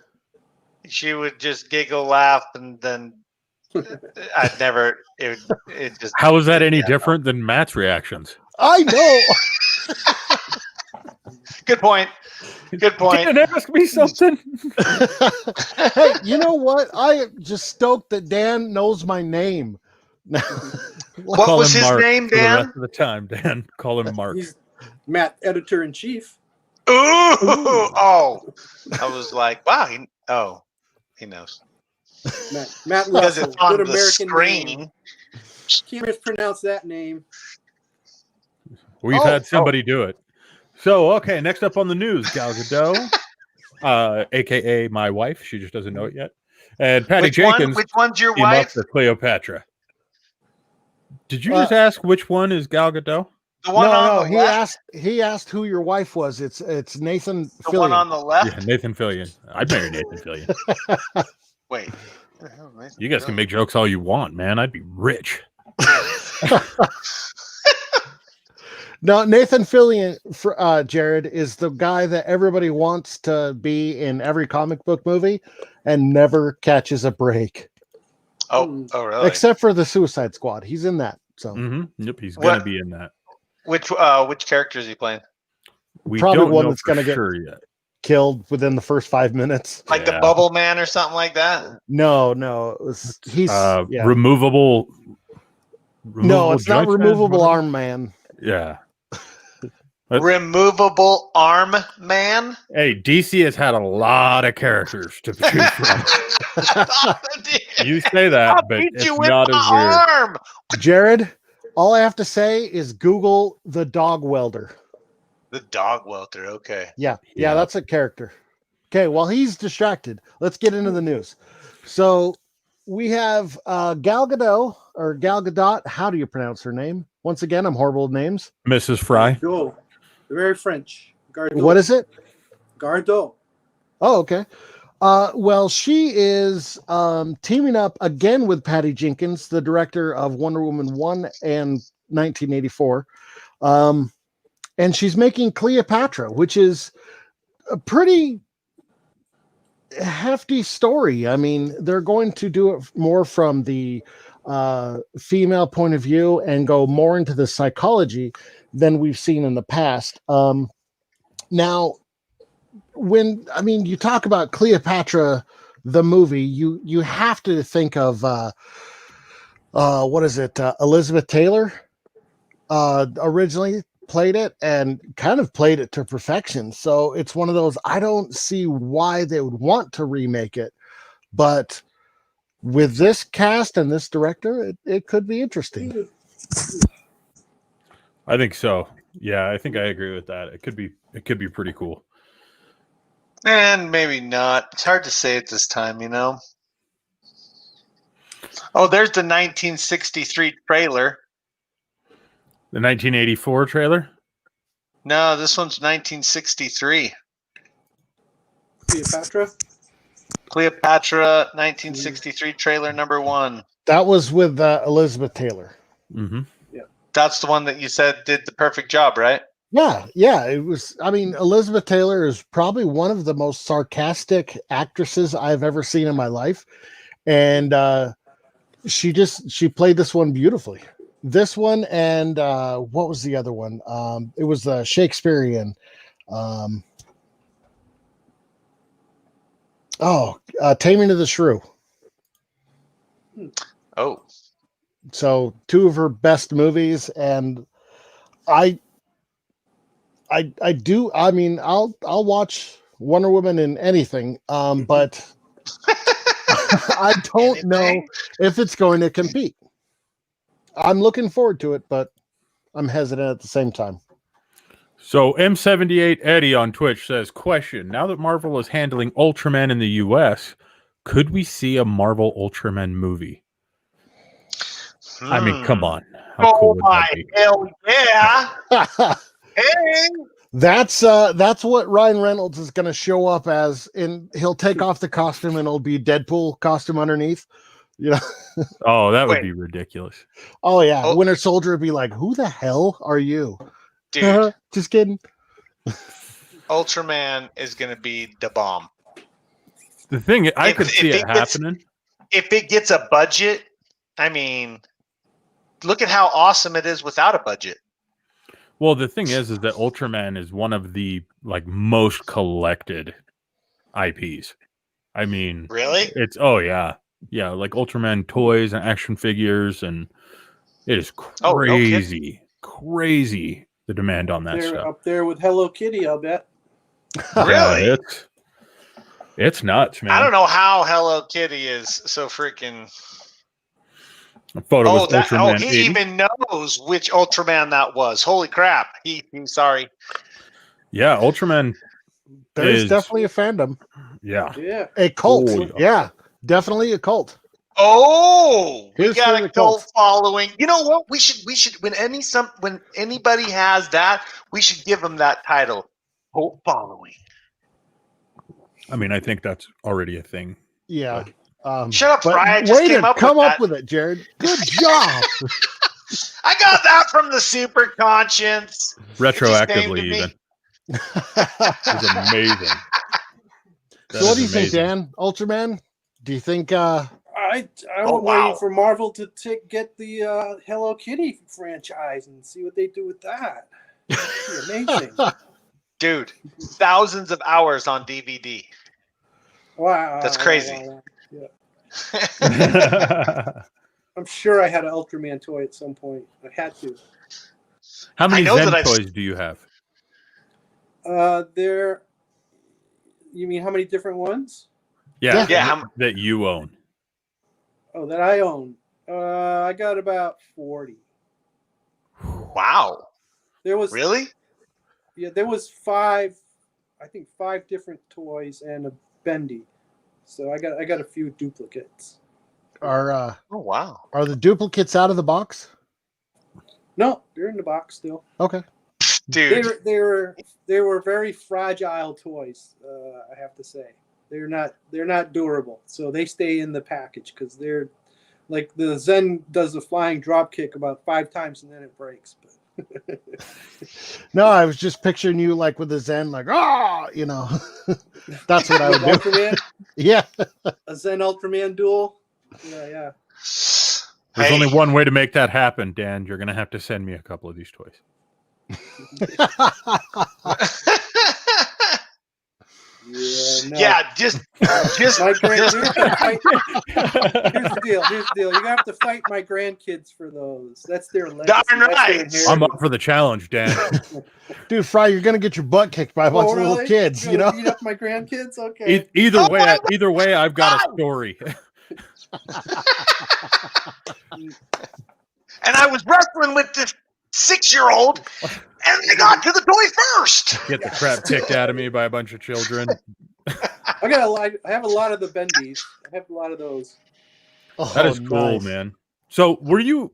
She would just giggle, laugh, and then I'd never. It just. How is that any different than Matt's reactions? I know. Good point. Good point. Didn't ask me something. Hey, you know what? I am just stoked that Dan knows my name. What Call was him his Mark name, for the Dan? rest of the time, Dan. Call him Mark. He's Matt, editor in chief. Ooh. Oh, I was like, wow. He knows Matt because Russell, it's on good the American screen. name. Can't mispronounce that name. We've had somebody do it. So, okay, next up on the news, Gal Gadot, a.k.a. my wife. She just doesn't know it yet. And Patty Jenkins. Which one's your team up wife? for Cleopatra. Did you just ask which one is Gal Gadot? The one on the he left. He asked who your wife was. It's Nathan The Fillion. one on the left. Yeah, Nathan Fillion. I'd marry Nathan Fillion. Wait. You guys can make jokes all you want, man. I'd be rich. No, Nathan Fillion, Jared, is the guy that everybody wants to be in every comic book movie and never catches a break. Oh, really? Except for the Suicide Squad. He's in that. So Yep, he's going to be in that. Which character is he playing? We probably don't one know that's for going to sure get yet. killed within the first 5 minutes. Like the Bubble Man or something like that? No, he's removable. No, it's not joint removable man, arm man. Yeah. Removable Arm Man? Hey, DC has had a lot of characters to choose from. You say that, but it's not as weird. Arm. Jared, all I have to say is Google the dog welder. The dog welter, okay. Yeah, that's a character. Okay, while he's distracted, let's get into the news. So we have Gal Gadot, or Gal Gadot. How do you pronounce her name? Once again, I'm horrible with names. Mrs. Fry. Go. Very French. Gardot. What is it? Gardot. Oh, okay. Well, she is teaming up again with Patty Jenkins, the director of Wonder Woman 1 and 1984. And she's making Cleopatra, which is a pretty hefty story. I mean, they're going to do it more from the female point of view and go more into the psychology than we've seen in the past. Now, when you talk about Cleopatra, the movie, you have to think of what is it? Elizabeth Taylor originally played it and kind of played it to perfection. So it's one of those, I don't see why they would want to remake it, but with this cast and this director, it could be interesting. I think so. Yeah, I think I agree with that. It could be pretty cool. And maybe not. It's hard to say at this time, you know. Oh, there's the 1963 trailer. The 1984 trailer? No, this one's 1963. Cleopatra 1963 trailer number 1. That was with Elizabeth Taylor. Mm-hmm. Yeah, that's the one that you said did the perfect job, right? Yeah, it was. I mean, Elizabeth Taylor is probably one of the most sarcastic actresses I've ever seen in my life, and she played this one beautifully. This one and what was the other one? It was the Shakespearean. Taming of the Shrew. Oh, so 2 of her best movies, and I do. I mean, I'll watch Wonder Woman in anything, but I don't know if it's going to compete. I'm looking forward to it, but I'm hesitant at the same time. So M78 Eddie on Twitch says, question, now that Marvel is handling Ultraman in the US, could we see a Marvel Ultraman movie? I mean, come on. How cool would that be? Hell yeah. Hey. That's what Ryan Reynolds is going to show up as, and he'll take off the costume and it'll be Deadpool costume underneath. You know? Oh, that would be ridiculous. Oh yeah, Winter Soldier would be like, "Who the hell are you, dude?" Just kidding. Ultraman is going to be the bomb. The thing, I could see it happening. If it gets a budget, I mean, look at how awesome it is without a budget. Well, the thing is that Ultraman is one of the most collected IPs. I mean, Really? it's yeah, like Ultraman toys and action figures, and it is Oh, no kidding. crazy the demand on that They're stuff. up there with Hello Kitty, I'll bet. Really? Yeah, it's nuts, man. I don't know how Hello Kitty is so freaking. A photo was Ultraman he 80. even knows which Ultraman that was. Holy crap! Sorry. Yeah, Ultraman. There's definitely a fandom. Yeah. Yeah. A cult. Oh, yeah, definitely a cult. Oh, we Here's got for a the cult cult. following. You know what? We should when anybody has that, we should give them that title, cult following. I mean, I think that's already a thing. Yeah. Shut up, but Fry. I just way came to up come with up that. with it, Jared. Good job. I got that from the super conscience. Retroactively, It just came to even. me. It's amazing. So what do you think, Dan? Ultraman? Do you think I'm Oh, wow. waiting for Marvel to get the Hello Kitty franchise and see what they do with that. That'd be amazing. Dude, thousands of hours on DVD. Wow. That's crazy. Wow. Yeah. I'm sure I had an Ultraman toy at some point. I had to. How many I know Zen that toys do you have? You mean how many different ones? Yeah, Yeah. that you own. Oh, that I own. I got about 40. Wow. There was Really? Yeah, there was 5 different toys and a bendy. So I got a few duplicates. are Oh, wow. are the duplicates out of the box? No, they're in the box still. Okay. Dude. They were very fragile toys. I have to say, they're not durable. So they stay in the package because they're like the Zen does the flying drop kick about 5 times and then it breaks. But No, I was just picturing you like with the Zen, like That's what I would do. Ultraman, Yeah. a Zen Ultraman duel. Yeah. There's only one way to make that happen, Dan. You're gonna have to send me a couple of these toys. Yeah, just my here's the deal. You're gonna have to fight my grandkids for those. That's their legacy. Darn right. That's their inheritance. I'm up for the challenge, Dan. Dude, Fry, you're gonna get your butt kicked by a bunch of little kids, You're gonna beat up my grandkids? Okay. Either way, I've got a story. And I was wrestling with this 6-year-old, and they got to the toy first. Get the crap kicked out of me by a bunch of children. I have a lot of the bendies. I have a lot of those. That is cool, nice. man. So were you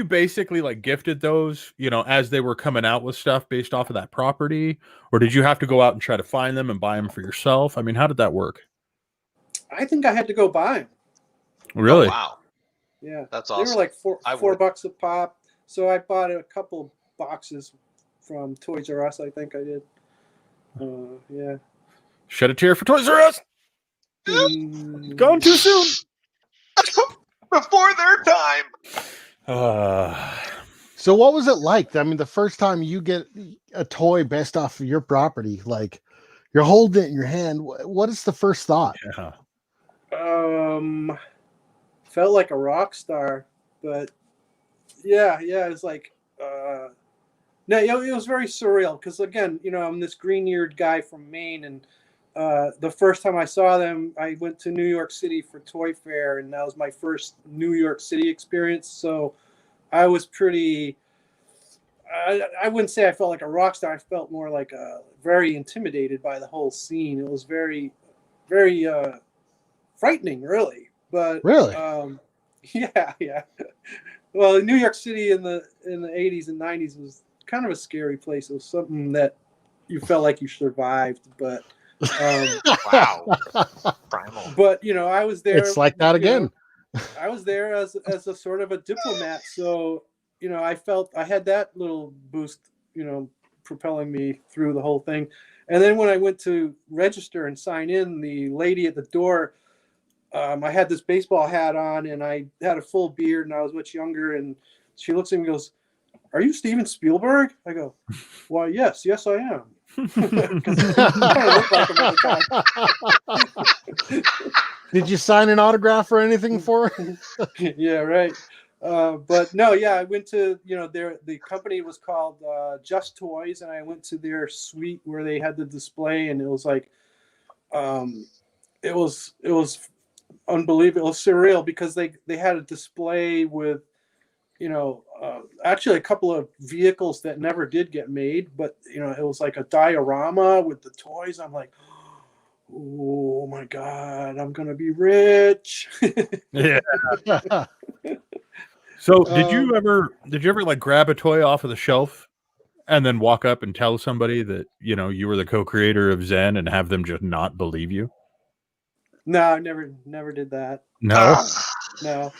basically like gifted those, as they were coming out with stuff based off of that property, or did you have to go out and try to find them and buy them for yourself? I mean, how did that work? I think I had to go buy them. Really? Oh, wow. Yeah, That's awesome. They were like $4 a pop. So I bought a couple boxes from Toys R Us. I think I did. Yeah. Shed a tear for Toys R Us. Gone too soon. Before their time. So what was it like? I mean, the first time you get a toy based off of your property, like you're holding it in your hand. What is the first thought? Yeah. Felt like a rock star, but yeah, it's like no, it was very surreal because again, I'm this green-eared guy from Maine, and the first time I saw them, I went to New York City for Toy Fair, and that was my first New York City experience. So I was pretty. I wouldn't say I felt like a rock star. I felt more like very intimidated by the whole scene. It was very, very frightening, really. But really, yeah. Well, New York City in the 80s and 90s was kind of a scary place. It was something that you felt like you survived, but Wow. Primal. But I was there. It's like that again. I was there as a sort of a diplomat, so I felt I had that little boost, propelling me through the whole thing. And then when I went to register and sign in, the lady at the door. I had this baseball hat on and I had a full beard and I was much younger, and she looks at me and goes, "Are you Steven Spielberg?" I go, "Why, yes, I am." Because I kind of look like him at the time. Did you sign an autograph or anything for it? Yeah, right. But no, yeah, I went to, the company was called Just Toys, and I went to their suite where they had the display, and it was like, it was unbelievable. It was surreal because they had a display with, actually a couple of vehicles that never did get made, but it was like a diorama with the toys. I'm like, oh my God, I'm gonna be rich. Yeah. So did you ever like grab a toy off of the shelf and then walk up and tell somebody that, you were the co-creator of Zen and have them just not believe you? No, I never did that. No. No.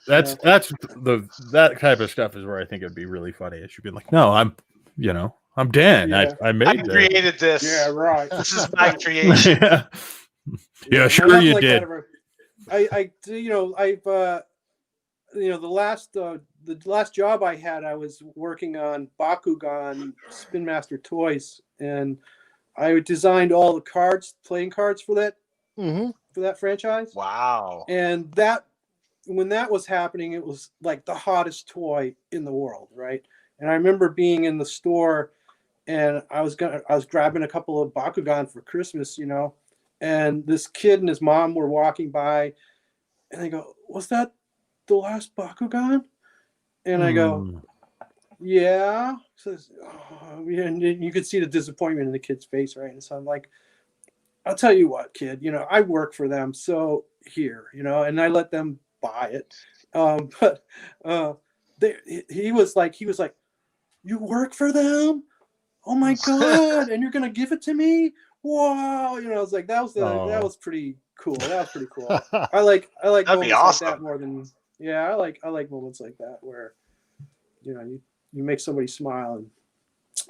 That's that type of stuff is where I think it'd be really funny. It should be like, no, I'm Dan. Yeah. I I made this. created this. Yeah, right. This is my creation. Yeah, sure you did. I've the last job I had, I was working on Bakugan Spin Master toys, and I designed all the playing cards for that for that franchise. Wow. And when that was happening, it was like the hottest toy in the world, right? And I remember being in the store, and I was grabbing a couple of Bakugan for Christmas, and this kid and his mom were walking by, and they go, "Was that the last Bakugan?" And I go, "Yeah." Says, "Oh," and you could see the disappointment in the kid's face, right? And so I'm like, "I'll tell you what, kid. I work for them, so here, and I let them buy it." But he was like, "You work for them? Oh my God! And you're gonna give it to me? Wow!" I was like, that was pretty cool. That was pretty cool. I like That'd moments be awesome. like that more than I like moments like that where you make somebody smile, and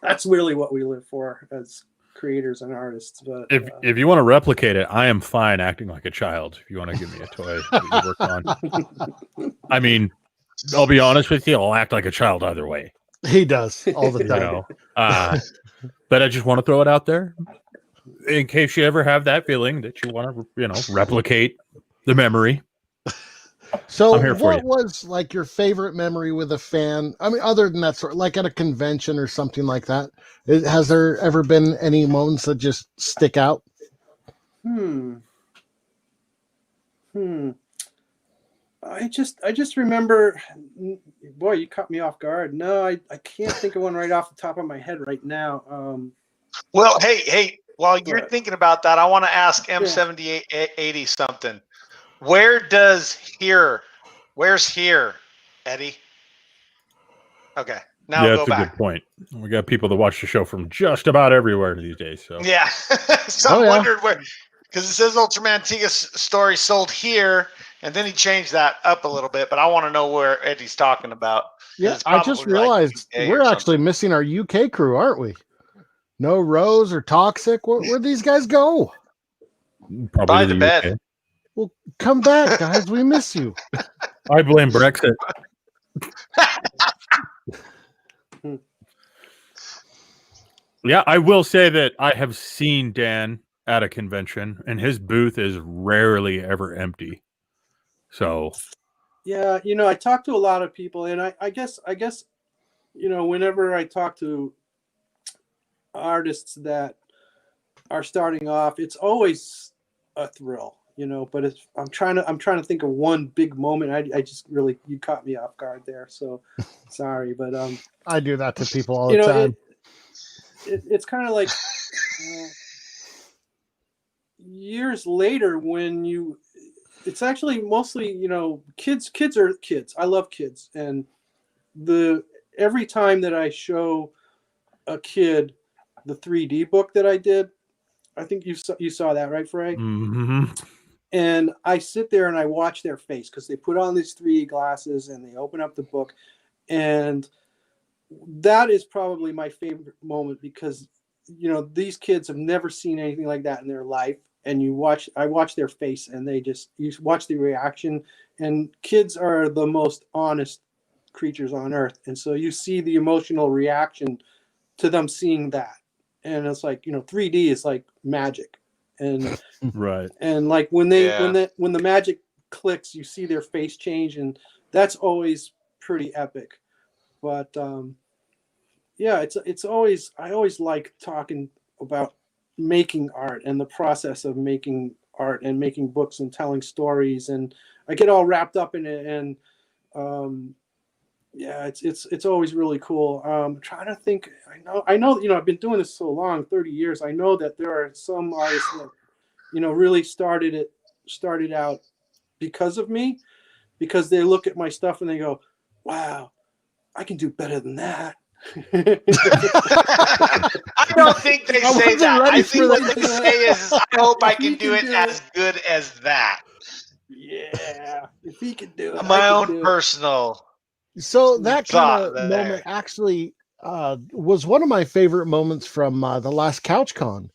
that's really what we live for as creators and artists. But if you want to replicate it, I am fine acting like a child. If you want to give me a toy that you work on, I mean, I'll be honest with you, I'll act like a child either way. He does all the time. But I just want to throw it out there in case you ever have that feeling that you want to, replicate the memory. So what was like your favorite memory with a fan? I mean, other than that sort, like at a convention or something like that, has there ever been any moments that just stick out? I just remember, boy, you caught me off guard. No, I can't think of one right off the top of my head right now. Well, hey, while you're thinking about that, I want to ask M7880 something. Where's here, Eddie? Okay. Now yeah, go that's back. a good point. We got people that watch the show from just about everywhere these days. So yeah. So I wondered where, because it says Ultraman Tiga's story sold here, and then he changed that up a little bit, but I want to know where Eddie's talking about. Yeah, I just realized we're actually missing our UK crew, aren't we? No Rose or Toxic. Where'd these guys go? Probably to bed. UK. Well, come back, guys. We miss you. I blame Brexit. Yeah, I will say that I have seen Dan at a convention, and his booth is rarely ever empty. So, yeah, I talk to a lot of people, and I guess, whenever I talk to artists that are starting off, it's always a thrill. But I'm trying to think of one big moment. I just really, you caught me off guard there, so sorry. But I do that to people all the time. It's kind of like years later when it's actually mostly kids are kids. I love kids, and every time that I show a kid the 3D book that I did, I think you saw that, right, Frank? Mm-hmm. And I sit there and I watch their face because they put on these 3D glasses and they open up the book. And that is probably my favorite moment because, these kids have never seen anything like that in their life. And I watch their face and you watch the reaction. And kids are the most honest creatures on Earth, and so you see the emotional reaction to them seeing that, and it's like 3D is like magic, and Right. and like when the magic clicks, you see their face change, and that's always pretty epic. But it's always, I always like talking about making art and the process of making art and making books and telling stories, and I get all wrapped up in it, and it's always really cool. I'm trying to think. I know I've been doing this so long, 30 years. I know that there are some artists that really started out because of me, because they look at my stuff and they go, wow, I can do better than that. I don't think they say that. I think what they say is, I hope I can do it as good as that. Yeah, if he can do it. My own personal. So that kind of moment actually was one of my favorite moments from the last CouchCon.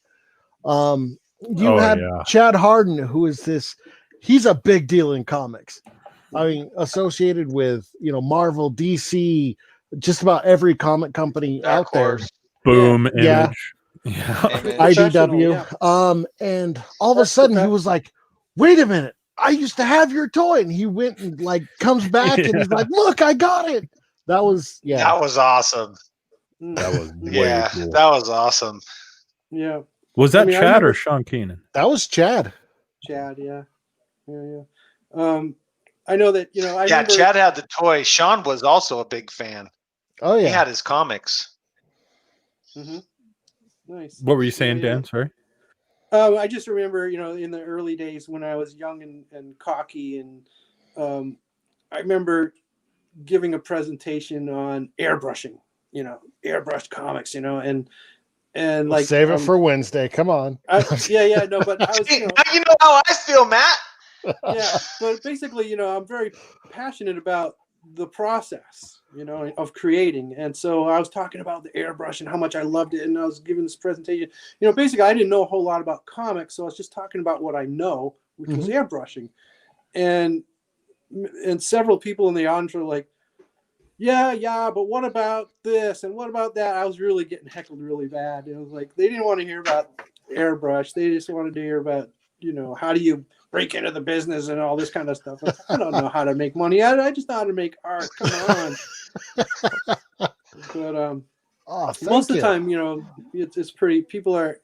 You had Chad Harden, who is he's a big deal in comics. I mean, associated with Marvel, DC, just about every comic company out there. Boom, Image. Yeah. IDW. And all of a sudden he was like, wait a minute, I used to have your toy. And he went and comes back and he's like, look, I got it. That was awesome. That was cool. That was awesome. Yeah. Was that Chad or Sean Keenan? That was Chad. Chad, yeah. I know that, Chad had the toy. Sean was also a big fan. Oh, yeah. He had his comics. Mm-hmm. Nice. What were you saying, Dan? Sorry. I just remember, in the early days when I was young and cocky, and I remember giving a presentation on airbrushing, airbrushed comics, and like save it for Wednesday. Come on. But I was, you know how I feel, Matt. Yeah, but basically, I'm very passionate about the process, of creating. And so I was talking about the airbrush and how much I loved it. And I was giving this presentation, basically I didn't know a whole lot about comics. So I was just talking about what I know, which was airbrushing. And several people in the audience were like, yeah, but what about this? And what about that? I was really getting heckled really bad. It was like, they didn't want to hear about airbrush. They just wanted to hear about, how do you break into the business and all this kind of stuff. I don't know how to make money. I just know how to make art. Come on. But most of the time, it's pretty. People are,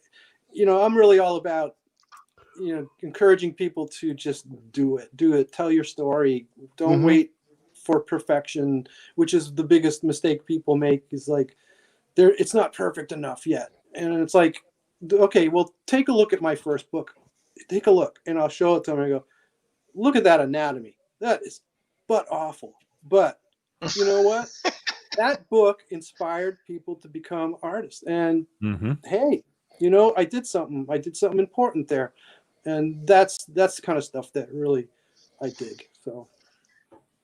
I'm really all about, encouraging people to just do it. Tell your story. Don't wait for perfection, which is the biggest mistake people make. Is like, it's not perfect enough yet, and it's like, okay, well, take a look at my first book. Take a look, and I'll show it to them. And I go, look at that anatomy. That is butt awful. But you know what? That book inspired people to become artists. And hey, I did something. I did something important there, and that's the kind of stuff that really I dig. So,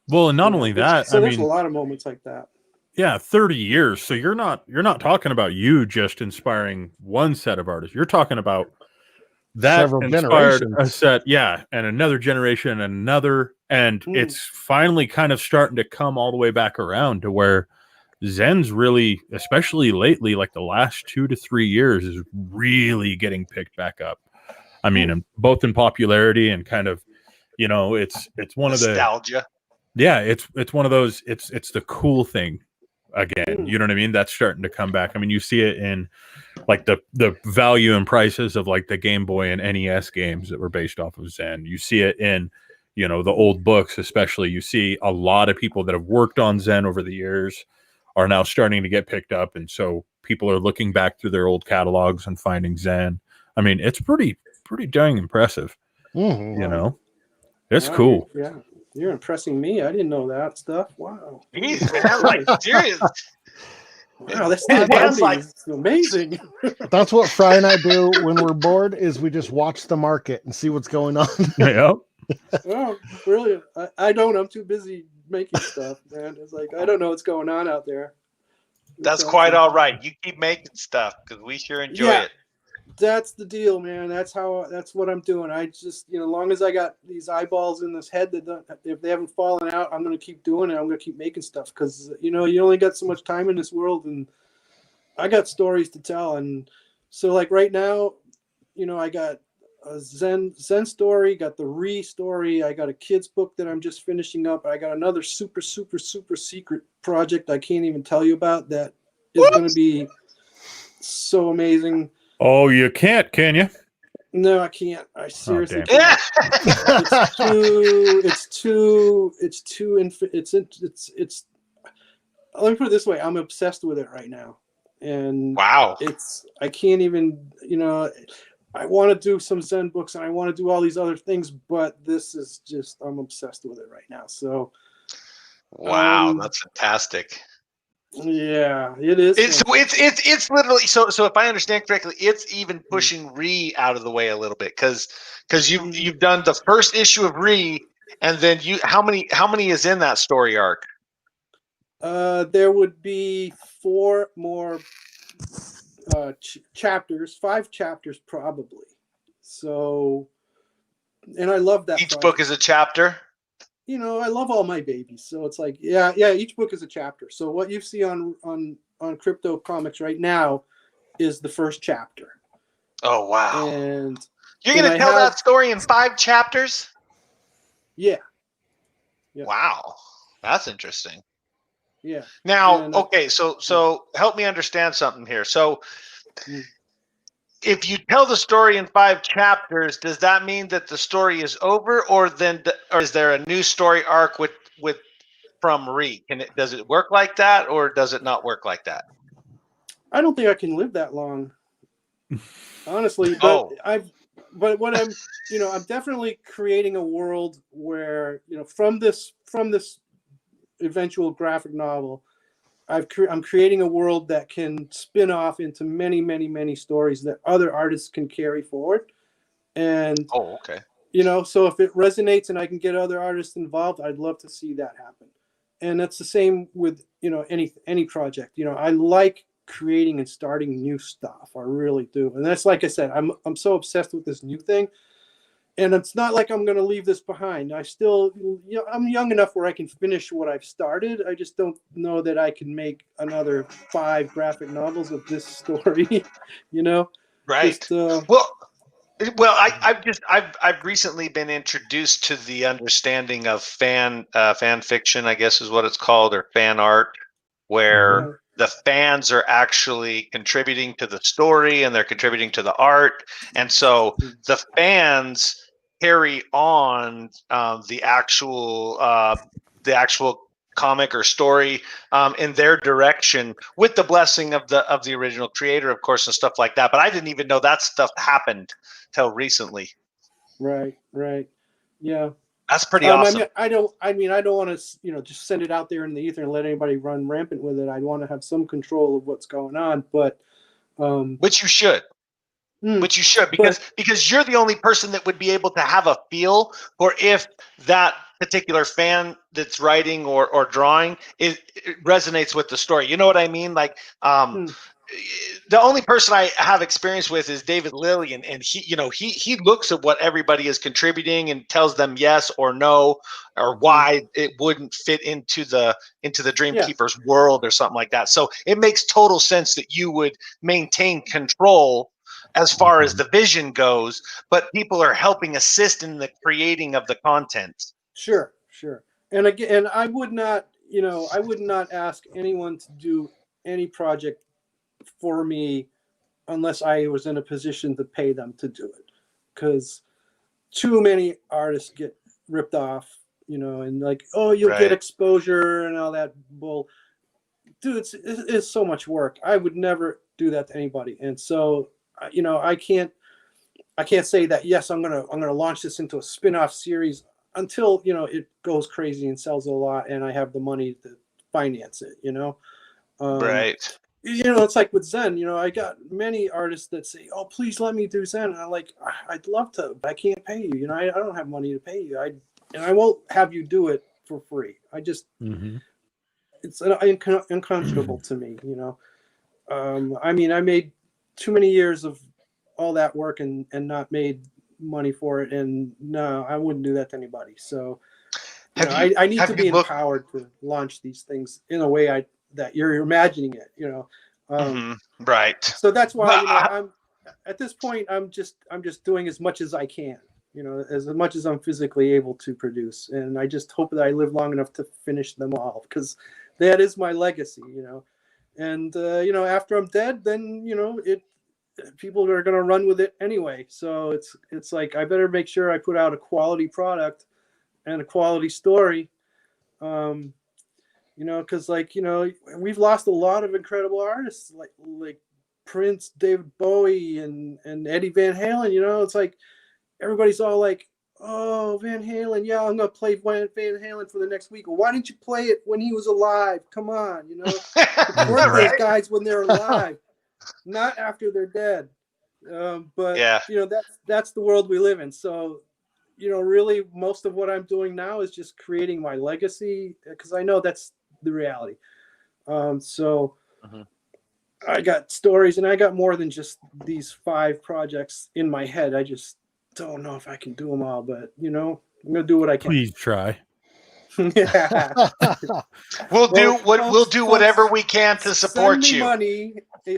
well, and not only that, there's a lot of moments like that. Yeah, 30 years. So you're not talking about you just inspiring one set of artists. You're talking about that several inspired generations. a set, and another generation, and another, and it's finally kind of starting to come all the way back around to where Zen's really, especially lately, like the last 2 to 3 years, is really getting picked back up. I mean, both in popularity and kind of, it's one of the nostalgia. Yeah, it's one of those. It's the cool thing again. You know what I mean? That's starting to come back. I mean, you see it in like the value and prices of like the Game Boy and NES games that were based off of Zen. You see it in, the old books, especially. You see a lot of people that have worked on Zen over the years are now starting to get picked up. And so people are looking back through their old catalogs and finding Zen. I mean, it's pretty dang impressive. It's cool. Yeah. You're impressing me. I didn't know that stuff. Wow. Jeez, man, like serious. Wow, that's like amazing. That's what Fry and I do when we're bored, is we just watch the market and see what's going on. Yeah. Oh, brilliant. I don't. I'm too busy making stuff, man. It's like, I don't know what's going on out there. That's quite all right. You keep making stuff because we sure enjoy it. That's the deal, man. That's what I'm doing. I just, as long as I got these eyeballs in this head if they haven't fallen out, I'm going to keep doing it. I'm going to keep making stuff because, you only got so much time in this world, and I got stories to tell. And so like right now, I got a Zen story, got the Re story. I got a kid's book that I'm just finishing up. I got another super, super, super secret project I can't even tell you about that is going to be so amazing. Oh, you can't, can you? No, I can't. I seriously damn. can't. Let me put it this way. I'm obsessed with it right now. And wow. I can't even, I want to do some Zen books and I want to do all these other things, but this is just, I'm obsessed with it right now. So. Wow, that's fantastic. Yeah, it is. It's literally so if I understand correctly, it's even pushing Re out of the way a little bit because you've done the first issue of Re, and then how many is in that story arc? There would be 4 more chapters, 5 chapters probably. So, and I love that. Each book is a chapter. I love all my babies, so it's like, yeah. Each book is a chapter. So what you see on Crypto Comics right now is the first chapter. Oh wow! And you're going to tell that story in 5 chapters? Yeah. Wow, that's interesting. Yeah. Now, okay, so help me understand something here. So. If you tell the story in 5 chapters, does that mean that the story is over, or is there a new story arc with from Re? Does it work like that, or does it not work like that? I don't think I can live that long, honestly. But but what I'm definitely creating a world where from this eventual graphic novel. I'm creating a world that can spin off into many, many, many stories that other artists can carry forward. And okay. So if it resonates and I can get other artists involved, I'd love to see that happen. And that's the same with any project. I like creating and starting new stuff. I really do. And that's, like I said, I'm so obsessed with this new thing. And it's not like I'm going to leave this behind. I still, I'm young enough where I can finish what I've started. I just don't know that I can make another 5 graphic novels of this story, Right. Just, well, I've recently been introduced to the understanding of fan fiction, I guess is what it's called, or fan art, where the fans are actually contributing to the story and they're contributing to the art, and so the fans carry on the actual comic or story in their direction with the blessing of the original creator, of course, and stuff like that. But I didn't even know that stuff happened till recently. Right. Yeah. That's pretty awesome. I don't want to, just send it out there in the ether and let anybody run rampant with it. I want to have some control of what's going on, but which you should. Which you should, because you're the only person that would be able to have a feel for if that particular fan that's writing or drawing it resonates with the story. You know what I mean? Like the only person I have experience with is David Lillian, and he looks at what everybody is contributing and tells them yes or no or why it wouldn't fit into the Dreamkeeper's world or something like that. So it makes total sense that you would maintain control as far as the vision goes, but people are helping assist in the creating of the content. Sure. And again, I would not ask anyone to do any project for me unless I was in a position to pay them to do it, because too many artists get ripped off, and like, oh, you'll get exposure and all that bull. Dude, it's so much work. I would never do that to anybody, and so I can't say that yes, I'm gonna launch this into a spin-off series until it goes crazy and sells a lot and I have the money to finance it. Right. It's like with Zen. I got many artists that say, "Oh, please let me do Zen." And I'm like, I'd love to, but I can't pay you. I don't have money to pay you. I won't have you do it for free. I just it's uncomfortable to me. I made too many years of all that work and not made money for it. And no, I wouldn't do that to anybody. So I need to be empowered to launch these things in a way that you're imagining it, Right. So that's why I'm at this point. I'm just doing as much as I can, as much as I'm physically able to produce, and I just hope that I live long enough to finish them all, because that is my legacy, And after I'm dead, then people are going to run with it anyway. So it's like I better make sure I put out a quality product and a quality story. Because we've lost a lot of incredible artists like Prince, David Bowie, and Eddie Van Halen. It's like everybody's all like, "Oh, Van Halen, yeah, I'm gonna play Van Halen for the next week." Well, why didn't you play it when he was alive? Come on, support those guys when they're alive, not after they're dead. But that's the world we live in. So really most of what I'm doing now is just creating my legacy, because I know that's the reality. I got stories, and I got more than just these 5 projects in my head. I just don't know if I can do them all, but I'm gonna do what I can. Please try. Yeah. We'll do whatever we can to support you.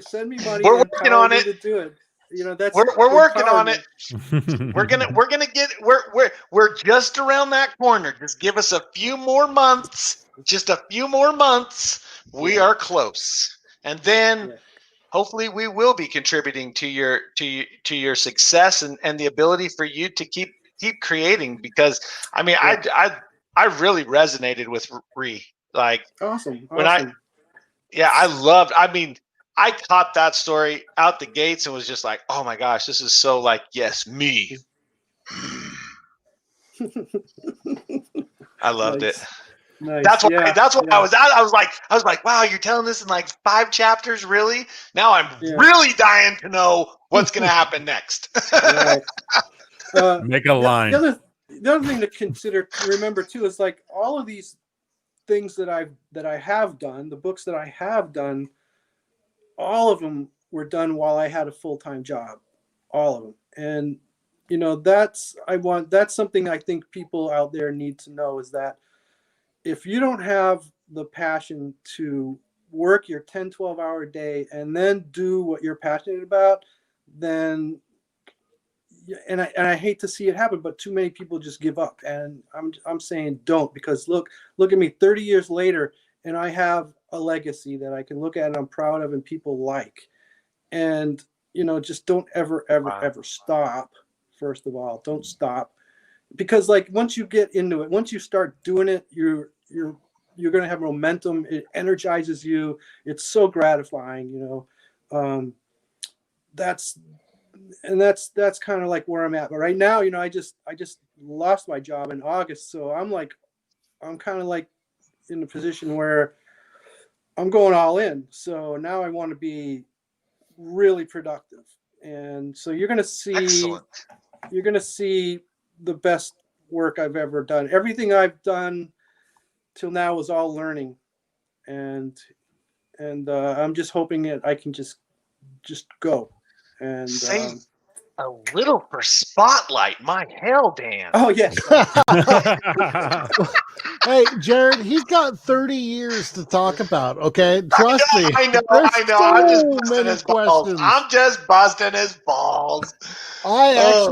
Send me money. We're working on it. To do it. That's we're working on it. We're gonna get we're just around that corner. Just give us a few more months. Just a few more months. We are close, and then hopefully we will be contributing to your success and the ability for you to keep creating. Because I mean, I really resonated with Ree. Like awesome. When I loved. I mean, I caught that story out the gates and was just like, oh my gosh, this is so like, yes, me. I loved it. Nice. That's why I was like, wow, you're telling this in like 5 chapters, really? Now I'm really dying to know what's gonna happen next. Make a line. The other thing to remember too, is like all of these things that I have done, the books that I have done, all of them were done while I had a full-time job, all of them. And that's something I think people out there need to know, is that if you don't have the passion to work your 10-12 hour day and then do what you're passionate about, then and I hate to see it happen, but too many people just give up. And I'm saying don't, because look at me 30 years later, and I have a legacy that I can look at and I'm proud of and people like. And just don't ever stop. First of all, don't stop, because like once you get into it, once you start doing it, you're going to have momentum. It energizes you. It's so gratifying, that's kind of like where I'm at. But right now, I just lost my job in August. So I'm kind of like in a position where I'm going all in. So now I want to be really productive. And so you're going to see the best work I've ever done. Everything I've done till now was all learning. And I'm just hoping that I can just go. And a little for spotlight. My hell, Dan. Oh yes. Hey, Jared, he's got 30 years to talk about. Okay, trust me. I know. I'm just busting his balls. I've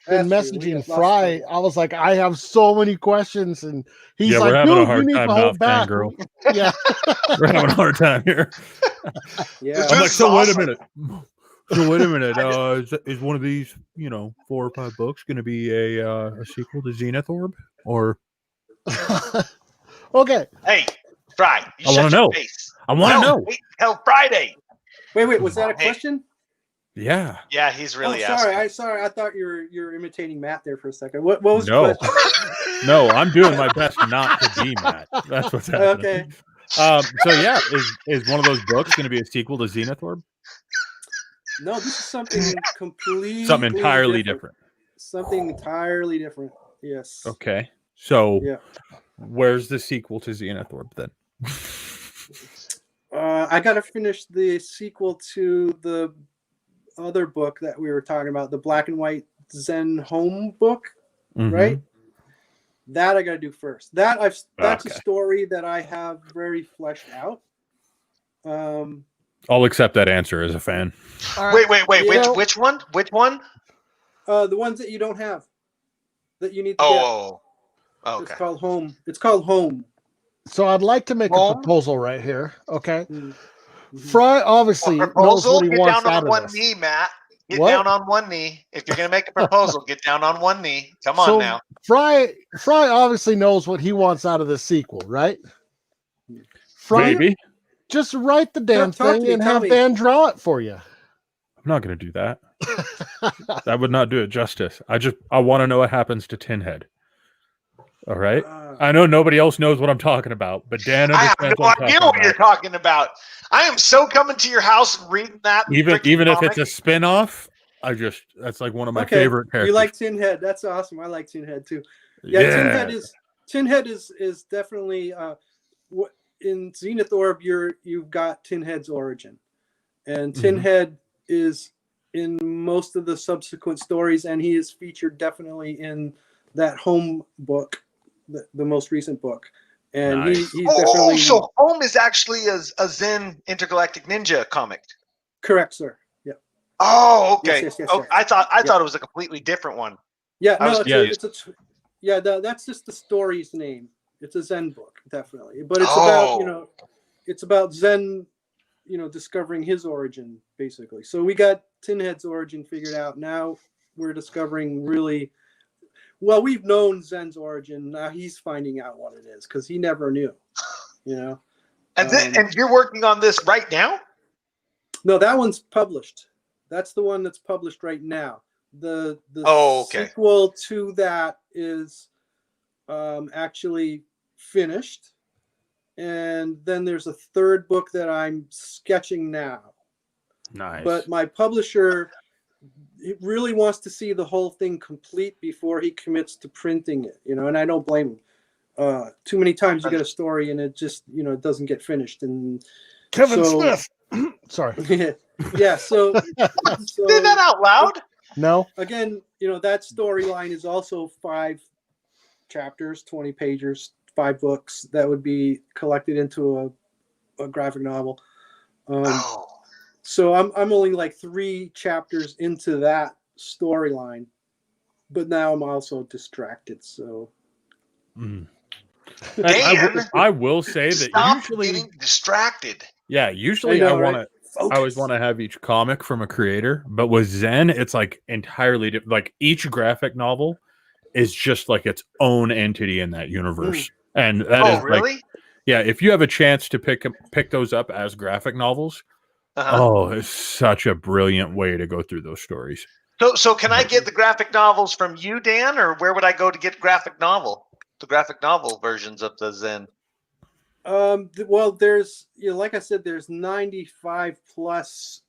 been messaging Fry. I was like, I have so many questions, and he's like, "Dude, you need to hold back." Girl. Yeah, we're having a hard time here. Yeah, I'm like, so wait a minute. Is one of these, 4 or 5 books going to be a sequel to Zenith Orb, or? Okay. Hey, Fry, I want to know. I want to know. Wait till Friday. Wait, was that a question? Yeah. Yeah, he's really asking. Sorry. I thought you're imitating Matt there for a second. What was the question? No, I'm doing my best not to be Matt. That's what's happening. Okay. So yeah, is one of those books going to be a sequel to Zenith Orb? No, this is something completely entirely different. Something entirely different. Yes. Okay. So where's the sequel to Zenith Orb then? I got to finish the sequel to the other book that we were talking about, the black and white Zen home book, Mhm. right? That I got to do first. That's Okay. a story that I have very fleshed out. I'll accept that answer as a fan. Wait. You know- Which one? Which one? The ones that you don't have, that you need to Oh, get. okay. It's called Home. It's called Home. So I'd like to make a Home? proposal right here. Okay. Mhm. Fry obviously knows Proposal? what he Get wants down out on of one this. knee, Matt. Get What? down on one knee. If you're going to make a proposal, get down on one knee. Come on now. Fry obviously knows what he wants out of the sequel, right? Fry, Maybe. just write the damn Talk to thing me, and tell have me. Dan draw it for you. I'm not going to do that. That would not do it justice. I want to know what happens to Tin Head. All right. I know nobody else knows what I'm talking about, but Dan I understands have no what I'm idea talking what about. you're talking about. I am so coming to your house and reading that. Even freaking if comic. it's a spin-off, that's like one of my Okay, favorite characters. you like Tin Head? That's awesome. I like Tin Head too. Yeah, Tin Head is definitely what in Zenith Orb. You've got Tin Head's origin, and Tin Head is in most of the subsequent stories, and he is featured definitely in that Home book, the most recent book. And Nice. he's definitely So Home is actually a Zen Intergalactic Ninja comic. correct, sir. Yeah. Oh, okay. Yes. I thought it was a completely different one. Yeah, I no, was that's just the story's name. It's a Zen book, definitely, but it's about it's about Zen, discovering his origin basically. So we got Tin Head's origin figured out. Now we're discovering really. Well, we've known Zen's origin. Now he's finding out what it is because he never knew. And and you're working on this right now? No, that one's published. That's the one that's published right now. The sequel to that is actually finished, and then there's a third book that I'm sketching now. Nice. But my publisher really wants to see the whole thing complete before he commits to printing it. And I don't blame him. Too many times you get a story and it just it doesn't get finished. And Kevin Smith. Sorry. Yeah. So Did that out loud? No. Again, that storyline is also 5 chapters, 20 pages, 5 books that would be collected into a graphic novel. So I'm only like 3 chapters into that storyline, but now I'm also distracted. So. I will say that Stop usually getting distracted. Yeah, usually I always want to have each comic from a creator, but with Zen, it's like entirely different. Like each graphic novel is just like its own entity in that universe, and that is really? like, yeah. If you have a chance to pick those up as graphic novels, it's such a brilliant way to go through those stories. So can I get the graphic novels from you, Dan, or where would I go to get the graphic novel versions of the Zen? Well, there's, like I said, there's 95 plus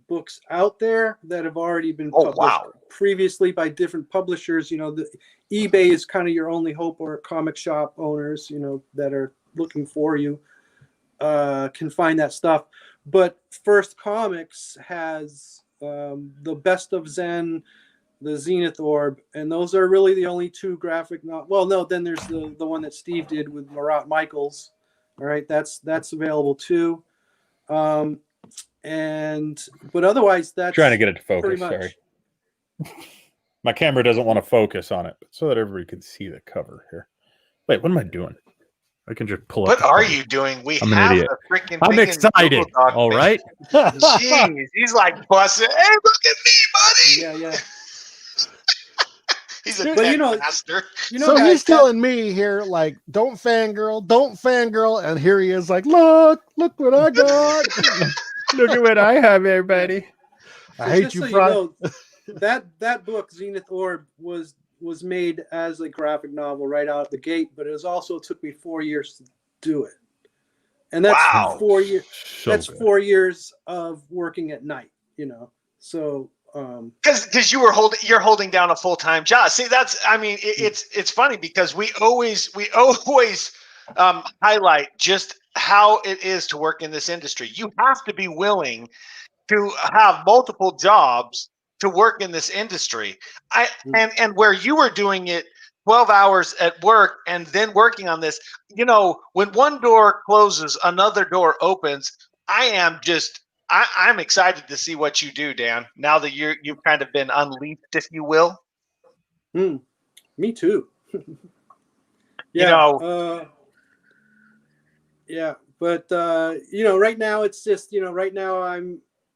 books out there that have already been published previously by different publishers. The eBay is kind of your only hope, or comic shop owners, that are looking for you, can find that stuff. But First Comics has the Best of Zen, the Zenith Orb, and those are really the only 2 graphic well, no, then there's the one that Steve did with Marat Michaels. All right, that's available too. But otherwise, that's trying to get it to focus. pretty much. Sorry, my camera doesn't want to focus on it, so that everybody can see the cover here. Wait, what am I doing? I can just pull up. What are you doing? I'm an idiot. I'm excited. All right. Jeez, he's like busting. Hey, look at me, buddy. Yeah. He's a tech master. So guys, he's telling me here, like, don't fangirl, and here he is, like, look what I got. Look at what I have, everybody. I hate you, Fry. That book, Zenith Orb, was made as a graphic novel right out of the gate, but it also took me 4 years to do it, and that's 4 years. That's 4 years of working at night. So. Because you're holding down a full-time job. See, it's funny because we always highlight just how it is to work in this industry. You have to be willing to have multiple jobs to work in this industry. And where you were doing it 12 hours at work and then working on this, when one door closes, another door opens. I'm excited to see what you do, Dan, now that you've kind of been unleashed, if you will. Me too. But right now it's just, right now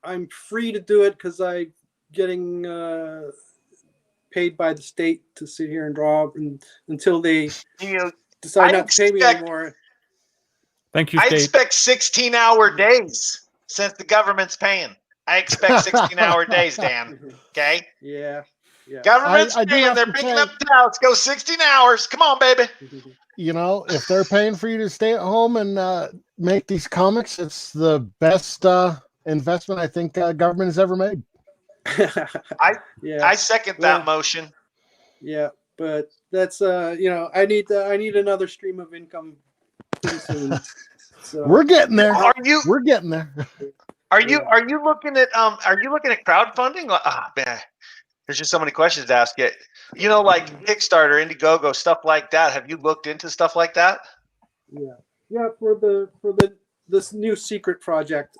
I'm free to do it because I'm getting paid by the state to sit here and draw until they decide not to pay me anymore. Thank you, I state. expect 16-hour days since the government's paying. I expect 16-hour days, Dan. Okay? Yeah. Government's paying. They're picking up the Let's go 16 hours. Come on, baby. If they're paying for you to stay at home and make these comics, it's the best investment I think government has ever made. I second that motion. Yeah, but that's I need another stream of income pretty soon. So we're getting there. We're getting there. Are you looking at crowdfunding? Man, there's just so many questions to ask it. Like Kickstarter, Indiegogo, stuff like that. Have you looked into stuff like that? Yeah. For this new secret project,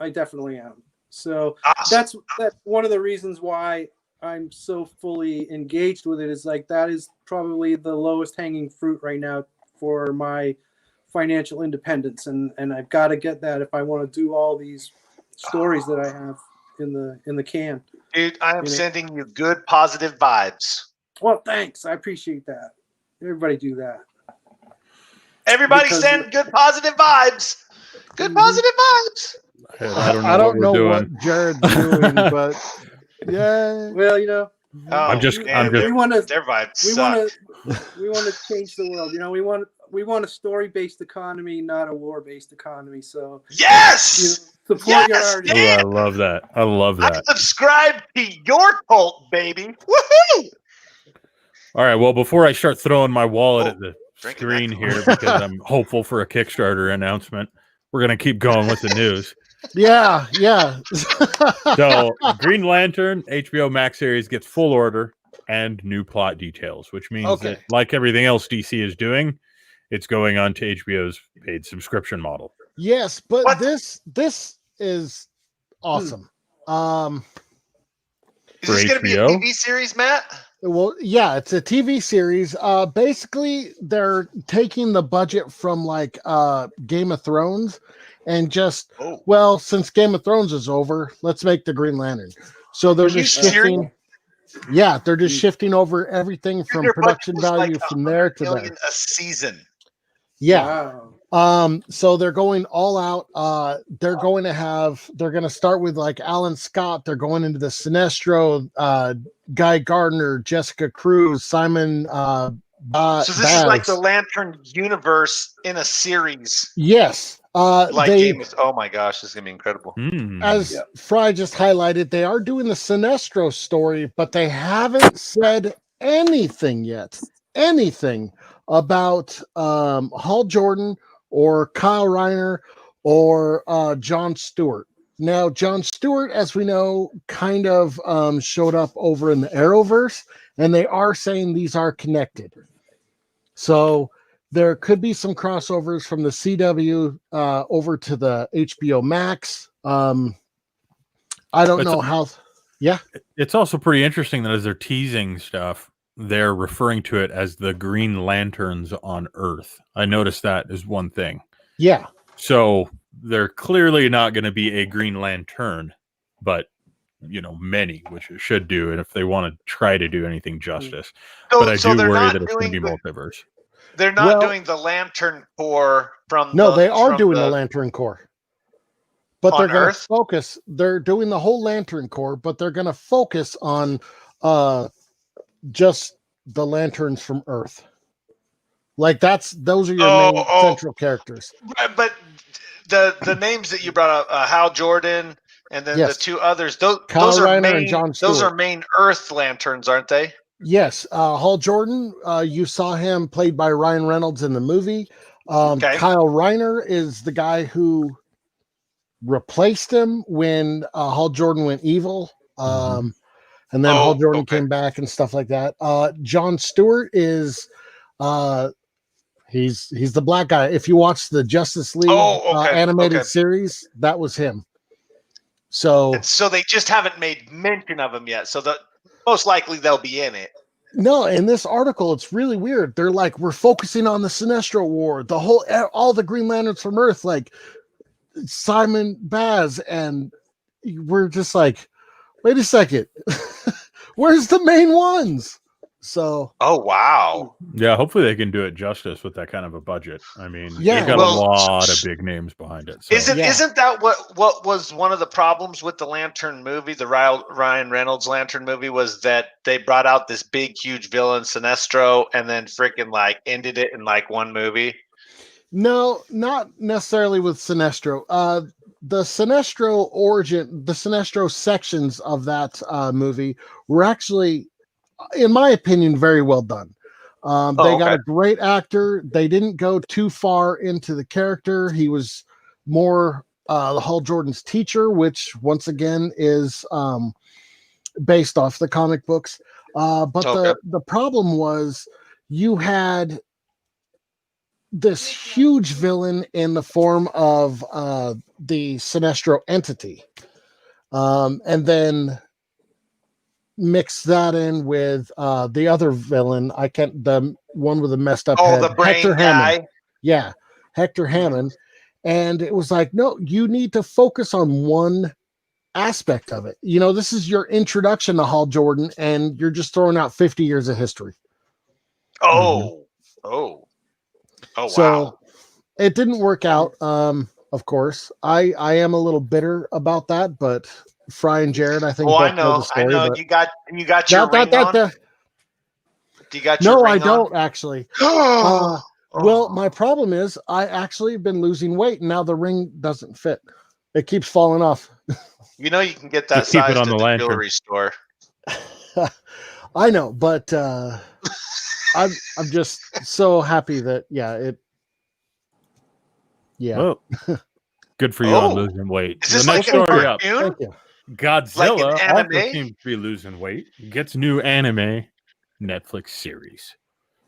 I definitely am. So awesome. that's one of the reasons why I'm so fully engaged with it. Is like that is probably the lowest hanging fruit right now for my financial independence, and I've got to get that if I want to do all these stories that I have in the can. Dude, I am sending you good positive vibes. Well, thanks. I appreciate that. Everybody do that. Everybody send good positive vibes. Good positive vibes. I don't know what Jared's doing, but yeah. Well, I'm just we want to their vibes. We want to change the world. We want a story-based economy, not a war-based economy. So yes, support your artists. I love that. I subscribe to your cult, baby. Woohoo! All right. Well, before I start throwing my wallet at the screen here, because I'm hopeful for a Kickstarter announcement, we're gonna keep going with the news. Yeah. So, Green Lantern HBO Max series gets full order and new plot details, which means that, like everything else DC is doing, it's going on to HBO's paid subscription model. Yes, but this is awesome. Is this going to be a TV series, Matt? Well, yeah, it's a TV series. Basically, they're taking the budget from like Game of Thrones and just since Game of Thrones is over, let's make the Green Lantern. So they're just shifting. Yeah, they're just shifting over everything from production value from there to there. A season. Yeah. Wow. So they're going all out. They're going to start with like Alan Scott. They're going into the Sinestro, Guy Gardner, Jessica Cruz, Simon. So this is like the Lantern universe in a series. Yes. Oh my gosh, this is gonna be incredible. As Fry just highlighted, they are doing the Sinestro story, but they haven't said anything yet. Anything about Hal Jordan or Kyle Reiner or John Stewart. Now, John Stewart, as we know, kind of showed up over in the Arrowverse, and they are saying these are connected. So there could be some crossovers from the CW over to the HBO Max. I don't know how. Yeah. It's also pretty interesting that as they're teasing stuff, they're referring to it as the Green Lanterns on Earth. I noticed that is one thing. Yeah. So they're clearly not going to be a Green Lantern, but many, which it should do, and if they want to try to do anything justice. But I do worry that it's going to be multiverse. They're not doing the Lantern Corps from. No, they are doing the Lantern Corps, but they're going to focus. They're doing the whole Lantern Corps, but they're going to focus on just the lanterns from Earth. Like those are your main central characters. But the names that you brought up, Hal Jordan, and then the two others, those are main. And John Stewart. Those are main Earth lanterns, aren't they? Yes, Hal Jordan. You saw him played by Ryan Reynolds in the movie. Kyle Reiner is the guy who replaced him when Hal Jordan went evil. And then Hal Jordan came back and stuff like that. Jon Stewart is he's the black guy. If you watch the Justice League animated series, that was him. So they just haven't made mention of him yet. So most likely they'll be in it. No, in this article, it's really weird. They're like, we're focusing on the Sinestro War, all the Green Lanterns from Earth, like Simon Baz, and we're just like, wait a second, where's the main ones? So, oh wow, yeah. Hopefully, they can do it justice with that kind of a budget. I mean, they've got a lot of big names behind it. So. Isn't that what was one of the problems with the Lantern movie, the Ryan Reynolds Lantern movie, was that they brought out this big, huge villain, Sinestro, and then freaking like ended it in like one movie? No, not necessarily with Sinestro. The Sinestro origin, the Sinestro sections of that movie were actually, in my opinion, very well done. They got a great actor. They didn't go too far into the character. He was more Hal Jordan's teacher, which once again is based off the comic books. But the problem was you had this huge villain in the form of the Sinestro entity. And then mix that in with the other villain. The one with the messed up head. The brain Hector guy. Hammond. Yeah, Hector Hammond. And it was like, no, you need to focus on one aspect of it. You know, this is your introduction to Hal Jordan, and you're just throwing out 50 years of history. Oh, so wow. It didn't work out. Of course, I am a little bitter about that, but Fry and Jared, I think. Oh, I know. You got your ring on. Do you got your ring ring I don't actually. Well, my problem is I actually have been losing weight, and now the ring doesn't fit. It keeps falling off. You know, you can get that size at the jewelry store. I know, but I'm just so happy that Well, good for you on losing weight. Is this the next story up? Thank you. Godzilla also seems to be losing weight. Gets new anime Netflix series.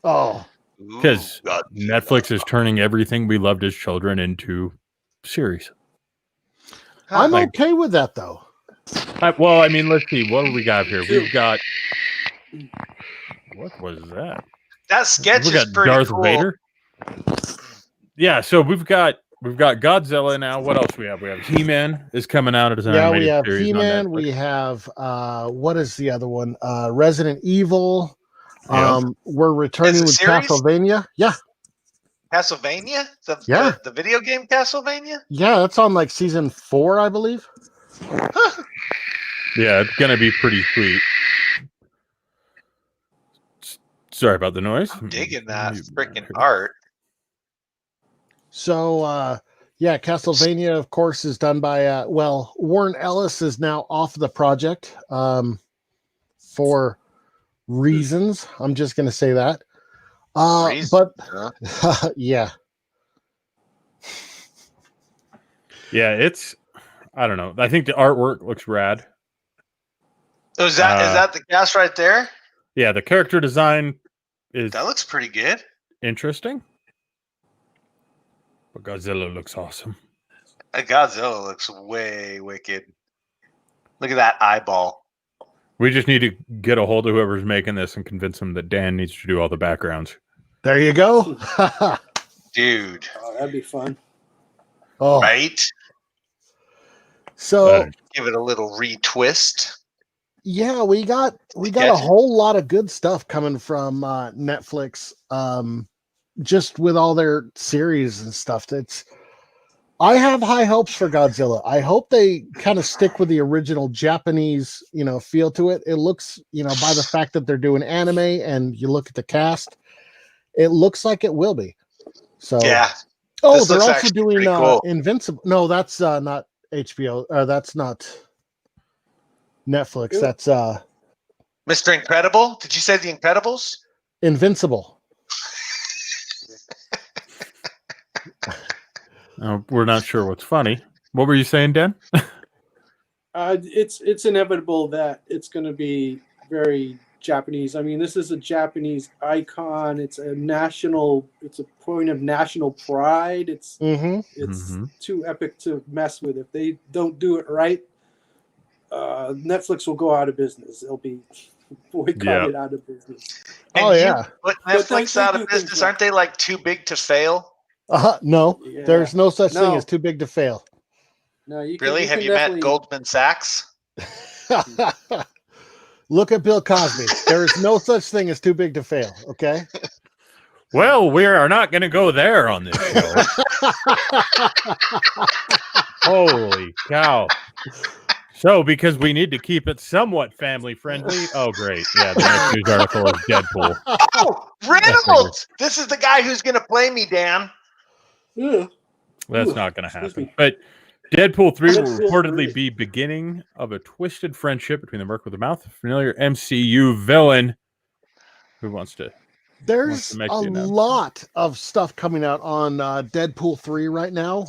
Oh, because Netflix is turning everything we loved as children into series. I'm okay with that, though. Well, I mean, let's see. What do we got here? We've got. What was that? That sketch is pretty Darth cool. Vader. Yeah, so we've got Godzilla now. What else we have? We have He-Man is coming out as an animated series. We have He-Man. We have what is the other one? Resident Evil. We're returning with Castlevania. Yeah. Castlevania? The video game Castlevania? Yeah, that's on like season 4, I believe. Yeah, it's gonna be pretty sweet. Sorry about the noise. I'm digging that freaking art. So Castlevania, of course, is done by Warren Ellis is now off the project for reasons. I'm just gonna say that. Yeah. Yeah, it's I don't know. I think the artwork looks rad. So is that the cast right there? Yeah, the character design that looks pretty good. Interesting. But Godzilla looks awesome. Godzilla looks way wicked. Look at that eyeball. We just need to get a hold of whoever's making this and convince them that Dan needs to do all the backgrounds. There you go. Dude. Oh, that'd be fun. Oh. Right? So give it a little retwist. Yeah, we got a whole lot of good stuff coming from Netflix. Just with all their series and stuff. I have high hopes for Godzilla. I hope they kind of stick with the original Japanese, feel to it. It looks, by the fact that they're doing anime and you look at the cast, it looks like it will be. So yeah. Oh, they're also doing cool. Invincible. No, that's not HBO. That's not Netflix. That's Mr. Incredible. Did you say The Incredibles? Invincible. We're not sure what's funny. What were you saying, Dan? It's inevitable that it's going to be very Japanese. I mean, this is a Japanese icon. It's a point of national pride. It's too epic to mess with. If they don't do it right, Netflix will go out of business. They'll be boycotted out of business. And you put Netflix out of business. Aren't they like too big to fail? No, there's no such thing as too big to fail. No, you really? Have you met Goldman Sachs? Look at Bill Cosby. There is no such thing as too big to fail. Okay. Well, we are not going to go there on this show. Holy cow. So, because we need to keep it somewhat family friendly. Oh, great. Yeah, the next news article is Deadpool. Oh, Reynolds! This is the guy who's going to play me, Dan. Yeah. That's not going to happen. But Deadpool 3 will reportedly be beginning of a twisted friendship between the Merc with the Mouth, a familiar MCU villain who wants to. There's a lot of stuff coming out on Deadpool 3 right now.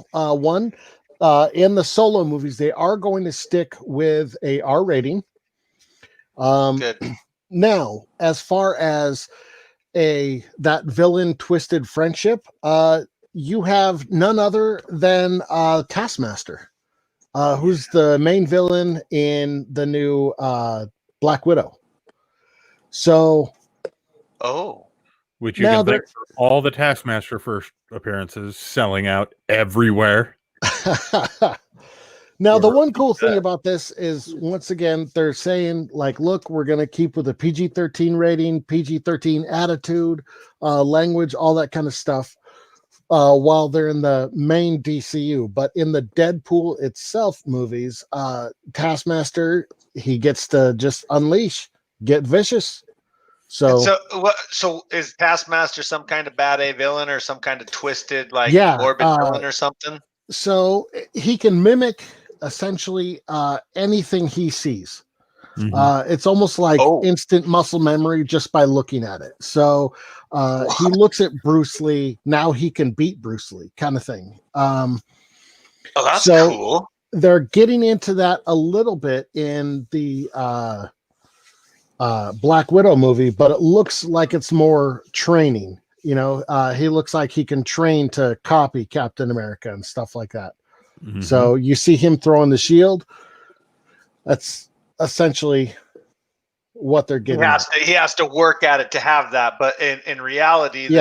In the solo movies, they are going to stick with a R rating. Good. Now, as far as that villain twisted friendship, you have none other than Taskmaster, who's the main villain in the new Black Widow. So, which you can thank for all the Taskmaster first appearances selling out everywhere. Now, the one cool thing about this is, once again, they're saying, like, look, we're going to keep with a PG-13 rating, PG-13 attitude, language, all that kind of stuff, while they're in the main DCU. But in the Deadpool itself movies, Taskmaster, he gets to just unleash, get vicious. So is Taskmaster some kind of bad A villain or some kind of twisted, morbid villain or something? So he can mimic essentially anything he sees. It's almost like instant muscle memory just by looking at it. So he looks at Bruce Lee. Now he can beat Bruce Lee, kind of thing. That's cool. They're getting into that a little bit in the Black Widow movie, but it looks like it's more training. You know, he looks like he can train to copy Captain America and stuff like that. So you see him throwing the shield. That's essentially what they're getting. He has to work at it to have that. But in reality, in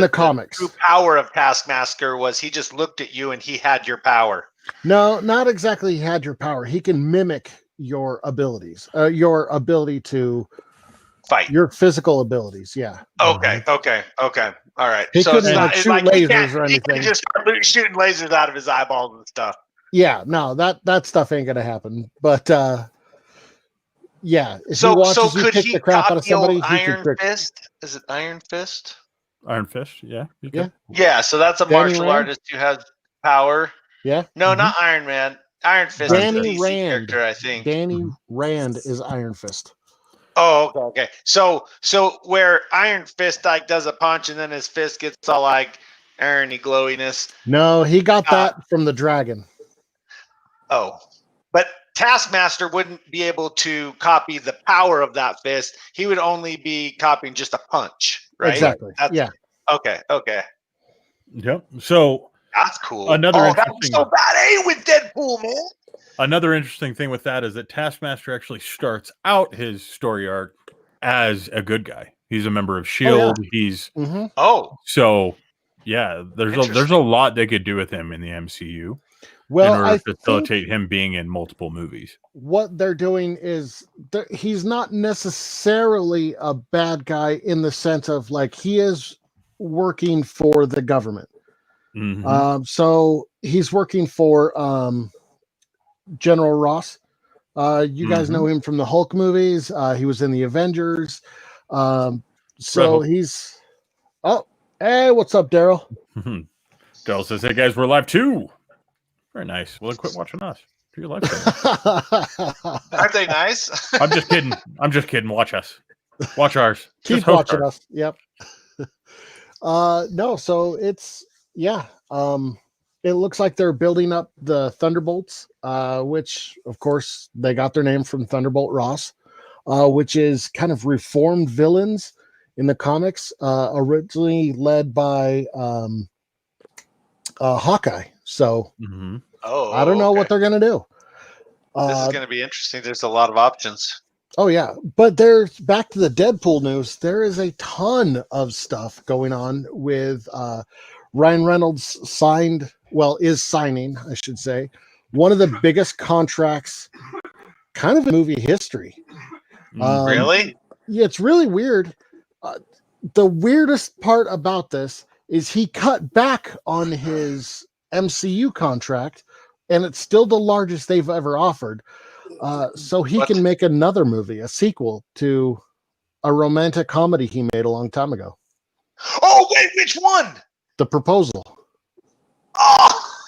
the comics, the true power of Taskmaster was he just looked at you and he had your power. No, not exactly. He had your power. He can mimic your abilities, your ability to fight, your physical abilities. Yeah. Okay. All right. He couldn't shoot lasers or anything. He can just start shooting lasers out of his eyeballs and stuff. Yeah. No, that stuff ain't gonna happen. But yeah. If he watches you kick the crap out of somebody, Iron Fist? Is it Iron Fist? Iron Fist. Yeah. Yeah. So that's a martial artist who has power. Yeah. No, not Iron Man. Iron Fist is a DC character, I think. Danny Rand is Iron Fist. Oh, okay. So where Iron Fist does a punch and then his fist gets all irony glowiness. No, he got that from the dragon. Oh, but Taskmaster wouldn't be able to copy the power of that fist. He would only be copying just a punch, right? Exactly. Yeah. Okay. Yep. So that's cool. That's so bad with Deadpool, man. Another interesting thing with that is that Taskmaster actually starts out his story arc as a good guy. He's a member of S.H.I.E.L.D. He's so yeah. There's a lot they could do with him in the MCU. Well, in order to facilitate him being in multiple movies. What they're doing is he's not necessarily a bad guy in the sense of he is working for the government. So he's working for General Ross. You guys know him from the Hulk movies. He was in the Avengers. So he's hey, what's up, Daryl? Daryl says, hey guys, we're live too. Very nice. Well, then quit watching us. Do your live stream. Aren't they nice? I'm just kidding. Watch us. Watch ours. Keep watching us. Yep. No, so it's it looks like they're building up the Thunderbolts, which of course they got their name from Thunderbolt Ross, which is kind of reformed villains in the comics, originally led by Hawkeye. So I don't know what they're gonna do. This is going to be interesting. There's a lot of options. Oh yeah, but there's back to the Deadpool news. There is a ton of stuff going on with Ryan Reynolds is signing, I should say, one of the biggest contracts kind of in movie history. Really? Yeah, it's really weird. The weirdest part about this is he cut back on his MCU contract, and it's still the largest they've ever offered. So he can make another movie, a sequel to a romantic comedy he made a long time ago. Oh, wait, which one? The Proposal. Oh,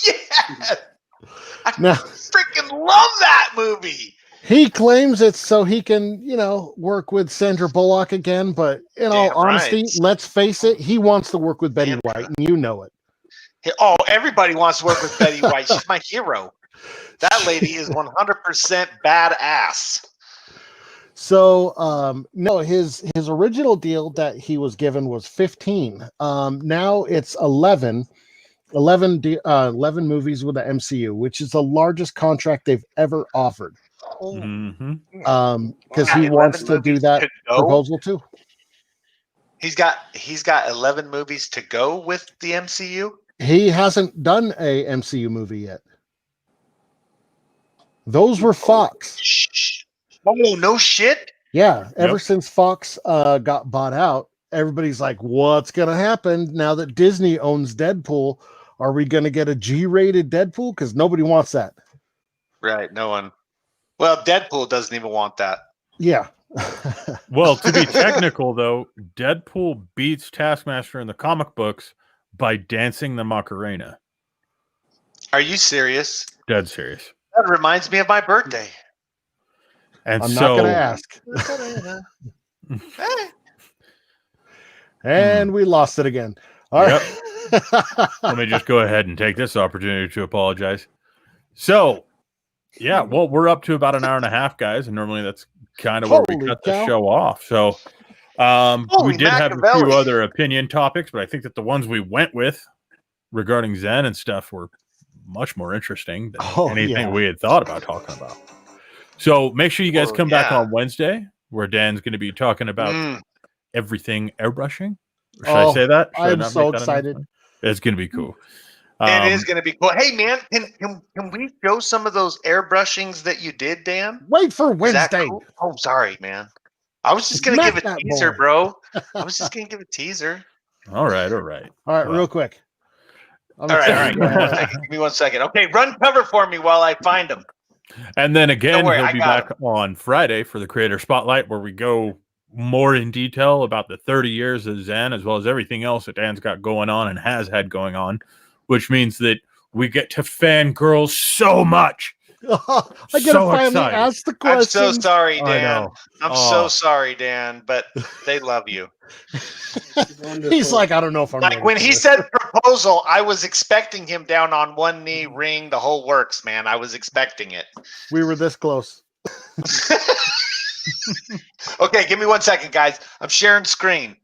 yeah. I freaking love that movie. He claims it's so he can, work with Sandra Bullock again. But in all honesty, let's face it, he wants to work with Betty White, and you know it. Oh, everybody wants to work with Betty White. She's my hero. That lady is 100% badass. So, no, his original deal that he was given was 15. Now it's 11 movies with the MCU, which is the largest contract they've ever offered. Because he wants to do that Proposal too. He's got 11 movies to go with the MCU. He hasn't done a MCU movie yet. Those were Fox. Oh, no shit. Yeah, ever since Fox got bought out, everybody's like, what's going to happen now that Disney owns Deadpool? Are we going to get a G-rated Deadpool? Because nobody wants that. Right, no one. Well, Deadpool doesn't even want that. Yeah. Well, to be technical, though, Deadpool beats Taskmaster in the comic books by dancing the Macarena. Are you serious? Dead serious. That reminds me of my birthday. And I'm not going to ask. And we lost it again. All right. Let me just go ahead and take this opportunity to apologize. So, yeah, well, we're up to about an hour and a half, guys, and normally that's kind of where we cut the show off. So, we did have a few other opinion topics, but I think that the ones we went with regarding Zen and stuff were much more interesting than anything we had thought about talking about. So make sure you guys come back on Wednesday, where Dan's going to be talking about everything airbrushing. Should I say that? I'm so excited. It's going to be cool. It is going to be cool. Hey, man, can we show some of those airbrushings that you did, Dan? Wait for Wednesday. Cool? Oh, sorry, man. I was just going to give a teaser, bro. I was just going to give a teaser. All right. Real quick. All right. Give me 1 second. Okay, run cover for me while I find them. And then again, he'll be back on Friday for the Creator Spotlight, where we go more in detail about the 30 years of Zen, as well as everything else that Dan's got going on and has had going on, which means that we get to fangirl so much. I gotta finally ask the question. I'm so sorry, Dan. I'm so sorry, Dan, but they love you. He's like, I don't know if I'm like when he said proposal, I was expecting him down on one knee, ring, the whole works, man. I was expecting it. We were this close. Okay, give me 1 second, guys. I'm sharing screen.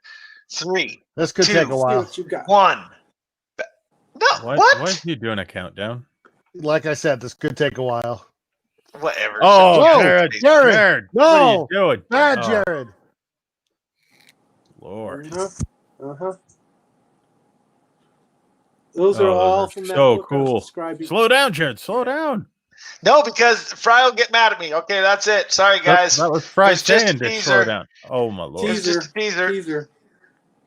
3. This could take a while. 1. No, what? Why is he doing a countdown? Like I said, this could take a while. Whatever. Oh, Jared. No. What are you doing? Bad, Jared. Lord. Those are all from that so book cool. Slow down, Jared. Slow down. No, because Fry will get mad at me. Okay, that's it. Sorry, guys. That was Fry saying to slow down. Oh, my Lord.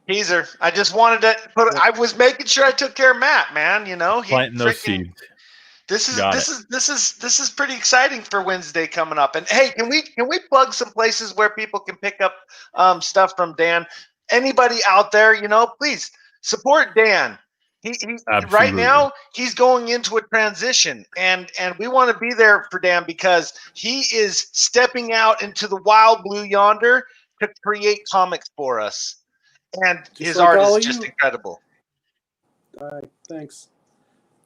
Teaser. I just wanted to put. I was making sure I took care of Matt, man. You know, planting those seeds. This is pretty exciting for Wednesday coming up. And hey, can we plug some places where people can pick up stuff from Dan? Anybody out there, please support Dan. He right now he's going into a transition, and we want to be there for Dan because he is stepping out into the wild blue yonder to create comics for us, and his art is just incredible. All right, thanks.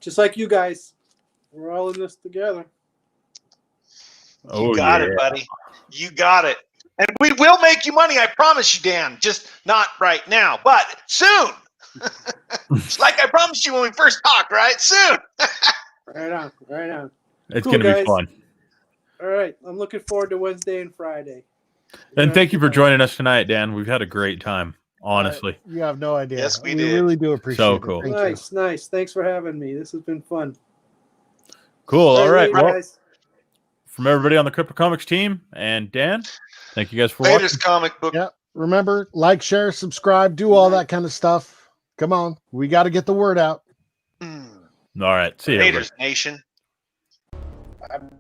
just like you guys, we're all in this together. You got it, buddy. You got it. And we will make you money, I promise you, Dan. Just not right now, but soon. Like I promised you when we first talked, right? Soon. Right on, right on. It's Cool, going to be guys. fun. All right, I'm looking forward to Wednesday and Friday. And thank you for joining us tonight, Dan. We've had a great time, honestly. You have no idea. Yes, we we did. really do appreciate So it. cool. Thank Nice, nice. Thanks for having me. This has been fun. Cool. All right. later, Well, guys. from everybody on the Crypto Comics team and Dan, thank you guys for Latest watching. comic book. Yeah. Remember, like, share, subscribe, do all that kind of stuff. Come on. We got to get the word out. All right. See you. Raiders Nation. I'm